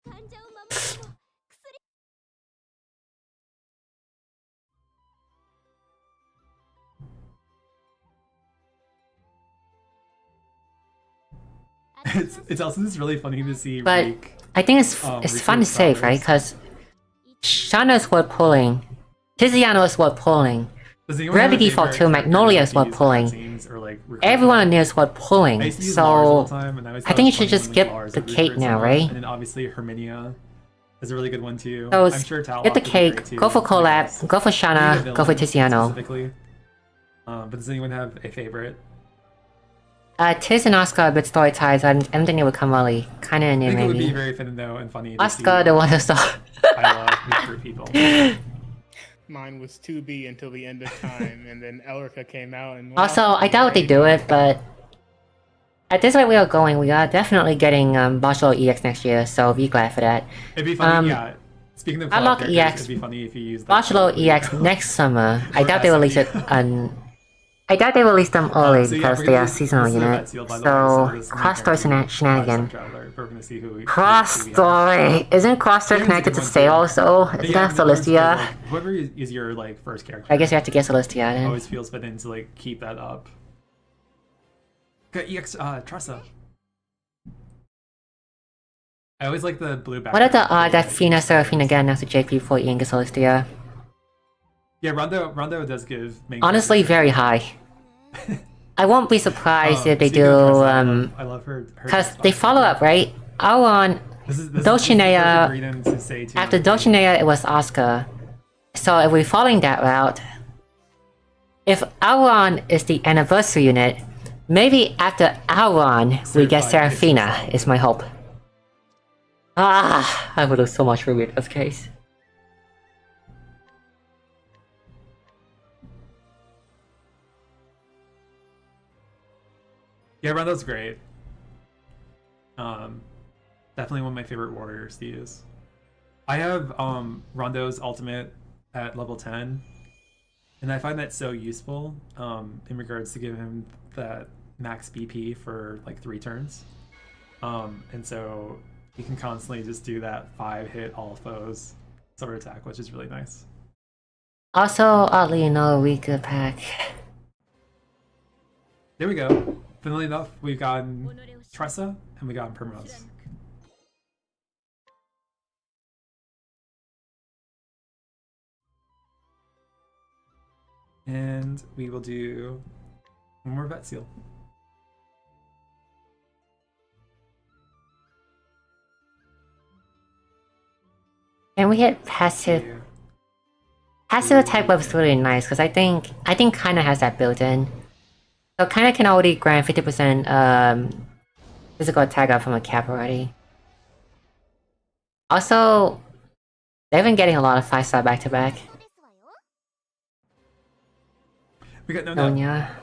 患者を守るにも薬 It's also just really funny to see But Rique. I think it's Rique fun to save, right? Cause Shanna is worth pulling. Tiziano is worth pulling. Does anyone Gravity have a Default favorite 2, Magnolia is character worth to use pulling. cutscenes or, like, recruit Everyone from? on there is worth I pulling. used to use Lars all the So time, and I always I thought think it you should was just funny skip when Lars the would Kate recruit now, someone. right? And then obviously Herminia is a really good one too. So I'm sure Tatlock get the would be cake, great too, go for because collab, go for maybe Shanna, the go for villain Tiziano. specifically. But does anyone have a favorite? Tiz and Oscar are a bit story ties. I don't think they would come early. Kinda I new, think it would be maybe. very fun though and funny. To Oscar, see the one who saw. Isla recruit people. Mine was 2B until the end of time, and then Elrica came out and... Also, I doubt they do it, but at this rate we are going, we are definitely getting Bachelor EX next year, so be glad for that. It'd be funny, yeah. Speaking of collab Unlock characters, EX. it'd be funny if you used Bachelor EX next summer. I Or doubt they release it on. I doubt they release them early So yeah, because we're they gonna are do- seasonal this is a unit. bet seal, by the way, So this is cross gonna story be shenanigan. Traveler. We're gonna see who Cross who we have. story. Isn't cross story Maybe it's a connected good to one, stay too. also? But Isn't yeah, that in regards to, Celestia? like, whoever is your like first character. I guess you have to get Celestia then. Always feels fitting to like keep that up. Okay, EX Tressa. I always like the blue background. What are the odds that Fina Seraphina get next to JP for Ian gets Celestia? Yeah, Rondo does give main Honestly, character. very high. I won't be surprised if they speaking do, of Tessa, I love her because they follow up, right? Auron, This is Dulcinea, for Breeden to say to after Dulcinea, it was Asuka. So if we're following that route, if Auron is the anniversary unit, maybe after Auron, we get Seraphina, is my hope. Ah, I would lose so much for this case. Yeah, Rondo's great. Definitely one of my favorite warriors to use. I have Rondo's ultimate at level 10, and I find that so useful in regards to giving him that max BP for like 3 turns. And so you can constantly just do that 5-hit all foes sort of attack, which is really nice. Also, oddly enough, Rique pack. There we go. Funnily enough, we've gotten Tressa and we got Primrose. And we will do one more Vet Seal. And we hit passive. Passive type up is really nice because I think kinda has that built in. So kinda can already grant 50% physical attack up from a cap already. Also, they've been getting a lot of 5-star back to back. We got no. Sonya.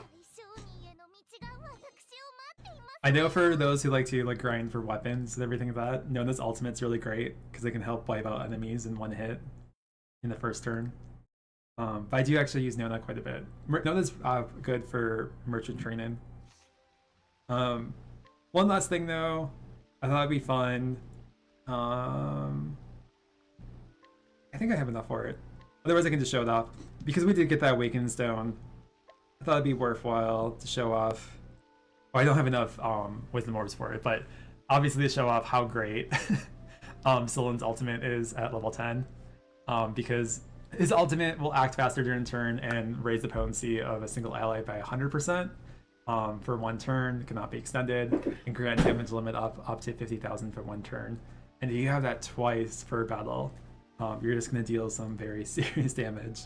I know for those who like to like grind for weapons and everything like that, Nona's ultimate's really great because they can help wipe out enemies in one hit in the first turn. But I do actually use Nona quite a bit. Nona's good for merchant training. One last thing though, I thought it'd be fun. I think I have enough for it. Otherwise I can just show it off. Because we did get that Awakened Stone, I thought it'd be worthwhile to show off. Well, I don't have enough Wisdom Orbs for it, but obviously to show off how great Solon's ultimate is at level 10. Because his ultimate will act faster during turn and raise the potency of a single ally by 100%. For 1 turn, cannot be extended, and grant damage limit up to 50,000 for 1 turn. And if you have that twice per battle, you're just going to deal some very serious damage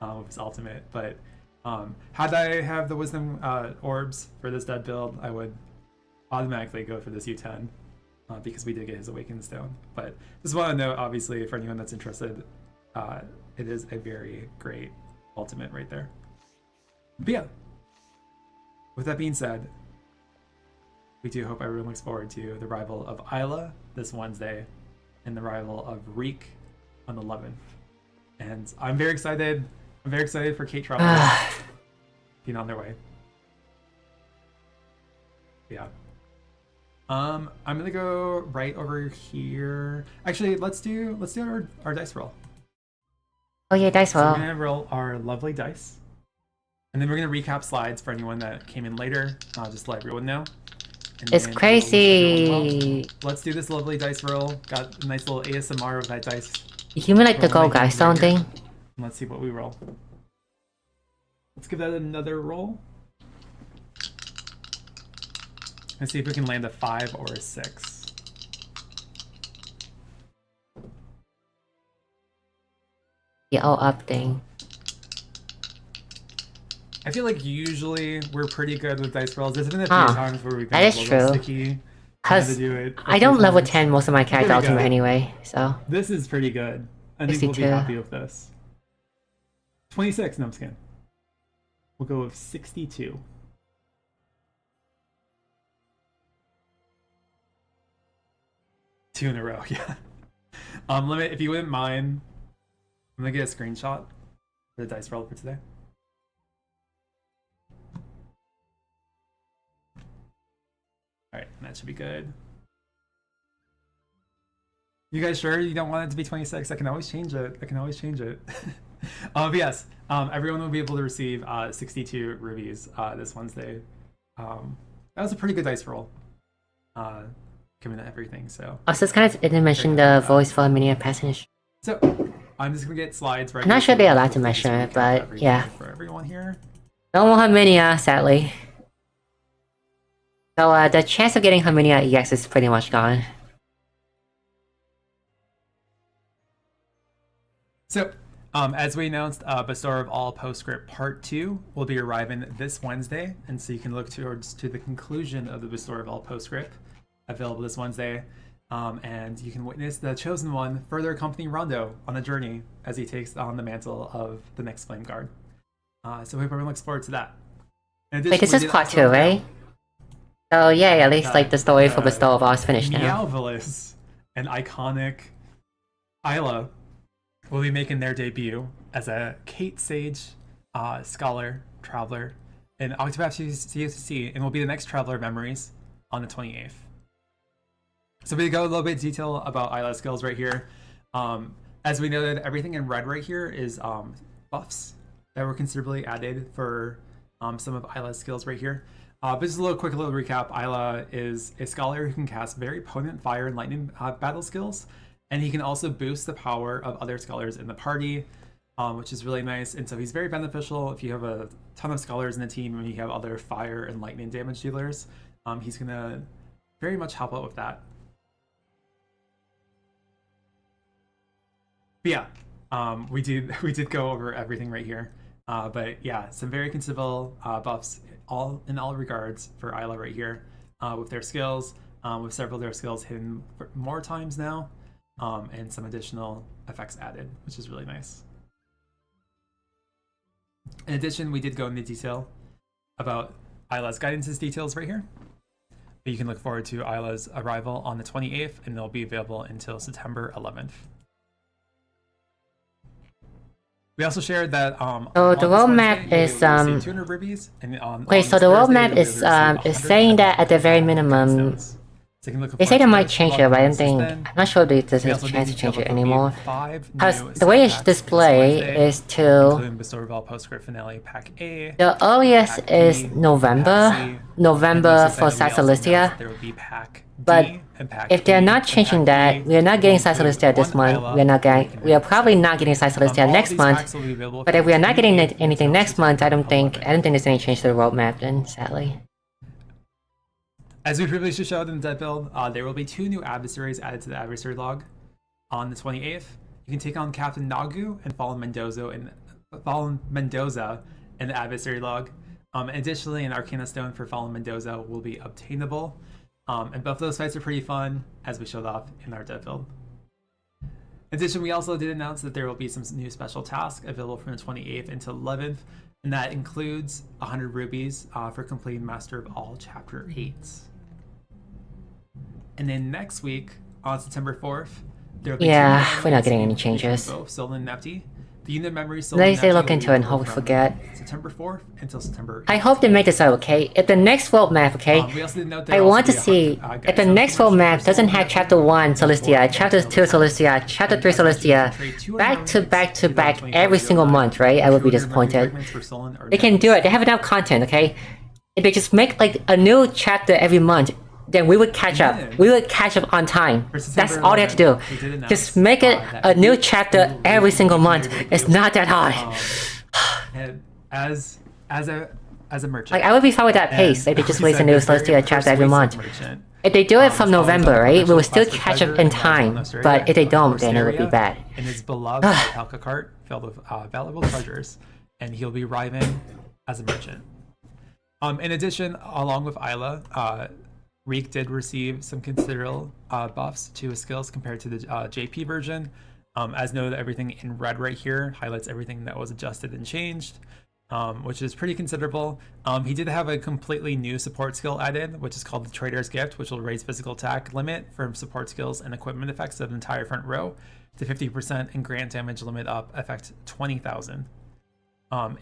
with his ultimate. But had I have the Wisdom Orbs for this dead build, I would automatically go for this U10 because we did get his Awakened Stone. But just want to note, obviously, for anyone that's interested, it is a very great ultimate right there. But yeah, with that being said, we do hope everyone looks forward to the arrival of Isla this Wednesday and the arrival of Rique on the 11th. And I'm very excited. I'm very excited for Kate Travel being on their way. Yeah. I'm gonna go right over here. Actually, let's do our dice roll. Oh yeah, dice roll. So we're gonna roll our lovely dice, and then we're gonna recap slides for anyone that came in later, just to let everyone know. And It's then crazy. let's do this lovely dice roll. Got a nice little ASMR of that dice. You mean like the gold guy something? Let's see what we roll. Let's give that another roll. Let's see if we can land a 5 or a 6. The all up thing. I feel like usually we're pretty good with dice rolls. There's been a few times where we've been that a is little true. sticky. Cause do it I don't level 10 most of my character There we go. ultimate anyway, so. This is pretty good. I think we'll be 62. happy with this. 26, no, I'm just kidding. We'll go with 62. Two in a row, yeah. Limit, if you wouldn't mind, I'm gonna get a screenshot for the dice roll for today. Alright, that should be good. You guys sure you don't want it to be 26? I can always change it. But yes, everyone will be able to receive 62 rubies this Wednesday. That was a pretty good dice roll, given everything. So. Also, it's kind of didn't mention the voice for a mini passage. So, I'm just gonna get slides right. I'm not sure they're allowed to mention it, but yeah. For everyone here. Don't want her mini, sadly. So the chance of getting Herminia EX is pretty much gone. So, as we announced, Bestower of All Postscript Part 2 will be arriving this Wednesday, and so you can look towards to the conclusion of the Bestower of All Postscript, available this Wednesday, and you can witness the Chosen One further accompanying Rondo on a journey as he takes on the mantle of the next Flame Guard. So we hope everyone looks forward to that. Wait, this is part 2, right? So yeah, at least like the story for Bestower of All is finished now. Meowvelus and iconic Isla will be making their debut as a Kate Sage scholar traveler in Octopath COTC, and will be the next Traveler of Memories on the 28th. So we go a little bit of detail about Isla's skills right here. As we noted, everything in red right here is buffs that were considerably added for some of Isla's skills right here. But just a little quick little recap. Isla is a scholar who can cast very potent fire and lightning battle skills, and he can also boost the power of other scholars in the party, which is really nice. And so he's very beneficial if you have a ton of scholars in the team and you have other fire and lightning damage dealers. He's gonna very much help out with that. But yeah, we did go over everything right here. But yeah, some very considerable buffs in all regards for Isla right here, with their skills, with several of their skills hidden more times now, and some additional effects added, which is really nice. In addition, we did go into detail about Isla's guidance's details right here. But you can look forward to Isla's arrival on the 28th, and they'll be available until September 11th. We also shared that So the roadmap is 200 rubies, and wait, so the roadmap is saying that at the very minimum, they say they might change it, but I don't think, I'm not sure if there's a chance to change it anymore. Because the way it's displayed is to, Bestower of All Postscript Finale Pack A. the earliest is November for Saxalistia. There will be Pack But D and Pack if they're E, not and changing Pack that, B. we are not getting There will be Saxalistia this one month. Isla We are probably not getting Saxalistia all next these month. packs will be available But for if we are not getting 28 anything next month, I don't think 11th. there's any change to the roadmap. Then sadly. As we previously showed in the dead build, there will be 2 new adversaries added to the adversary log on the 28th. You can take on Captain Nagu and Fallen Mendoza in the adversary log. Additionally, an Arcana Stone for Fallen Mendoza will be obtainable. And both of those fights are pretty fun, as we showed off in our dead build. In addition, we also did announce that there will be some new special tasks available from the 28th until 11th, and that includes 100 rubies for completing Master of All Chapter 8. And then next week, on September 4th, there will be We're not getting any changes. both Solon and Nephti. The unit memory At least they look into it and hope we forget. September 4th until September 8th. I hope they make this out okay. If the next roadmap, okay, We also did note I want to see if the next roadmap doesn't have Chapter 1 Solistia, Chapter 2 Solistia, Chapter 3 Solistia, back to back every single month, right? I would be disappointed. They can do it. They have enough content, okay? If they just make like a new chapter every month, then we would catch up. We would catch up on time. That's all they have to do. Just make it a new chapter every single month. It's not that hard. As a merchant, Like I would be fine with that pace if they just release a new Celestia chapter every month. If they do it from November, right, we will still catch up in time. But if they don't, then it would be bad. In his beloved alpaca cart filled with valuable treasures, and he'll be arriving as a merchant. In addition, along with Isla, Rique did receive some considerable buffs to his skills compared to the JP version. As noted, everything in red right here highlights everything that was adjusted and changed, which is pretty considerable. He did have a completely new support skill added, which is called the Trader's Gift, which will raise physical attack limit from support skills and equipment effects of the entire front row to 50% and grant damage limit up effect 20,000.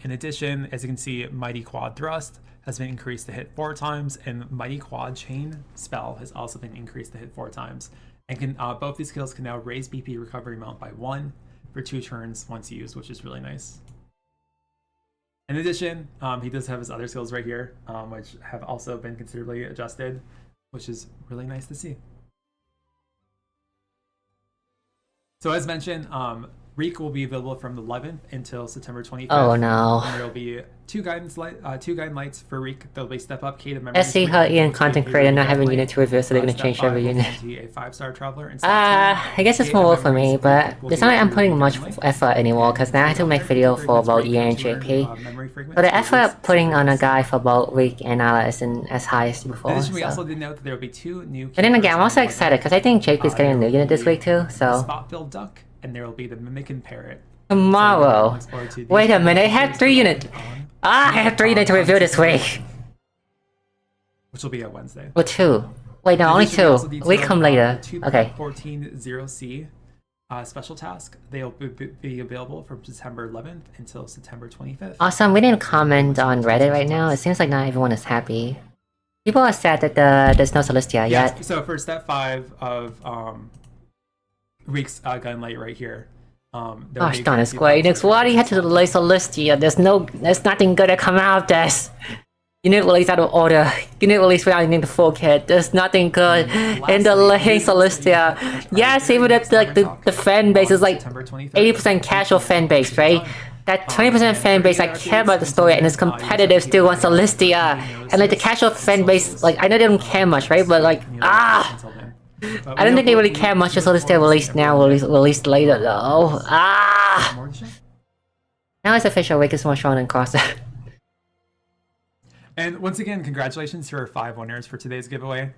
In addition, as you can see, Mighty Quad Thrust has been increased to hit 4 times, and Mighty Quad Chain spell has also been increased to hit 4 times. And can both these skills can now raise BP recovery amount by 1 for 2 turns once used, which is really nice. In addition, he does have his other skills right here, which have also been considerably adjusted, which is really nice to see. So as mentioned, Rique will be available from the 11th until September 25th. Oh no. And there will be two guidance lights for Rique. There'll be Step Up, Kate of Memories. I see how Ian content creator not having unit to review, so they're gonna change every unit. A 5-star traveler. And I guess it's more for me, but it's not like I'm putting much effort anymore, because now I have to make video for both Ian and JP. But the effort putting on a guy for both Rique and Isla isn't as high as before. Additionally, we So. also did note that there will be 2 new. And then again, I'm also excited because I think JP is getting a new unit this week too, so. Spot-billed duck, and there will be the mimic parrot. Tomorrow. Wait a minute, I had 3 units. I have 3 units to review this week. Which will be at Wednesday. Well, 2. Wait, no, only 2. We come later. Okay. 2.14.0C special task. They'll be available from September 11th until September 25th. Awesome, we didn't comment on Reddit right now. It seems like not everyone is happy. People are sad that there's no Celestia yet. Yes, so for step 5 of Rique's gunlight right here. Gosh darn it, Square Enix, why do you have to delay Celestia? There's nothing good to come out of this. Unit release out of order. Unit release without needing the full kit. There's nothing good in delaying Celestia. Yes, even if like the fan base is like 80% casual fan base, right? That 20% fan base that care about the story and is competitive still wants Celestia. And like the casual fan base, like I know they don't care much, right? But like I don't think they really care much if Celestia released now, released later though. Now it's official, Rique is more strong than Crosser. And once again, congratulations to our 5 winners for today's giveaway.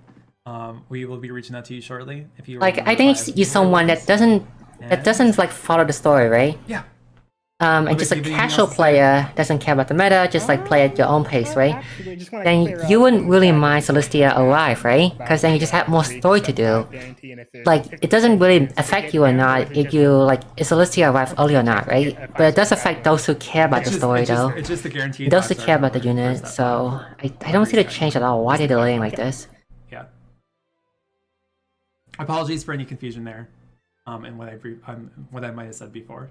We will be reaching out to you shortly if you like I think you're someone that doesn't like follow the story, right? Yeah. And just a casual player doesn't care about the meta, just like play at your own pace, right? Then you wouldn't really mind Celestia arrive, right? Because then you just have more story to do. Like, it doesn't really affect you or not if you, like, if Celestia arrive early or not, right? But it does affect those who care about the story, though. It's just the guaranteed. Those who care about the unit, so I don't see the change at all. Why are they delaying like this? Yeah. Apologies for any confusion there, and what I might have said before.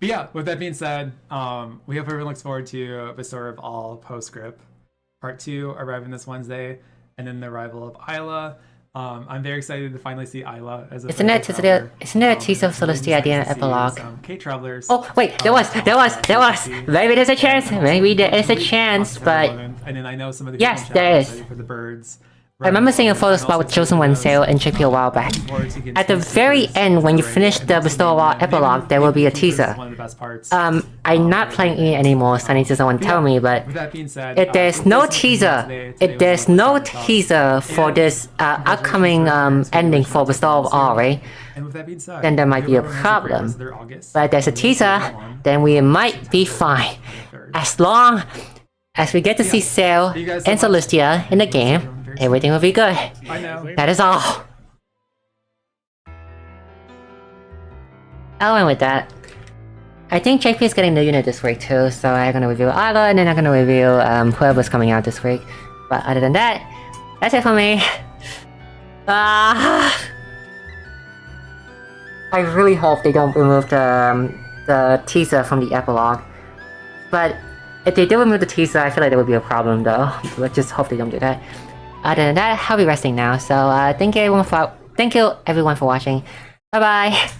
But yeah, with that being said, we hope everyone looks forward to Bestower of All Postscript Part 2 arriving this Wednesday, and then the arrival of Isla. I'm very excited to finally see Isla as a Isn't there a teaser of Celestia at the end of epilogue? Kate Travelers. Oh wait, there was. Maybe there's a chance. Maybe there is a chance, but and then I know some of the yes, there is. for the birds. I remember seeing a photo spot with Chosen One sale in JP a while back. At the very end, when you finish the Bestower of All epilogue, there will be a teaser. I'm not playing it anymore, so I need to someone tell me, but if there's no teaser, for this upcoming ending for Bestower of All, right? Then there might be a problem. But if there's a teaser, then we might be fine. As long as we get to see Sail and Celestia in the game, everything will be good. I know. That is all. Oh, and with that, I think JP is getting the unit this week too, so I'm gonna review Isla, and then I'm gonna review whoever's coming out this week. But other than that, that's it for me. I really hope they don't remove the teaser from the epilogue. But if they do remove the teaser, I feel like there would be a problem though. Let's just hope they don't do that. Other than that, I'll be resting now. So thank you everyone for watching. Bye bye.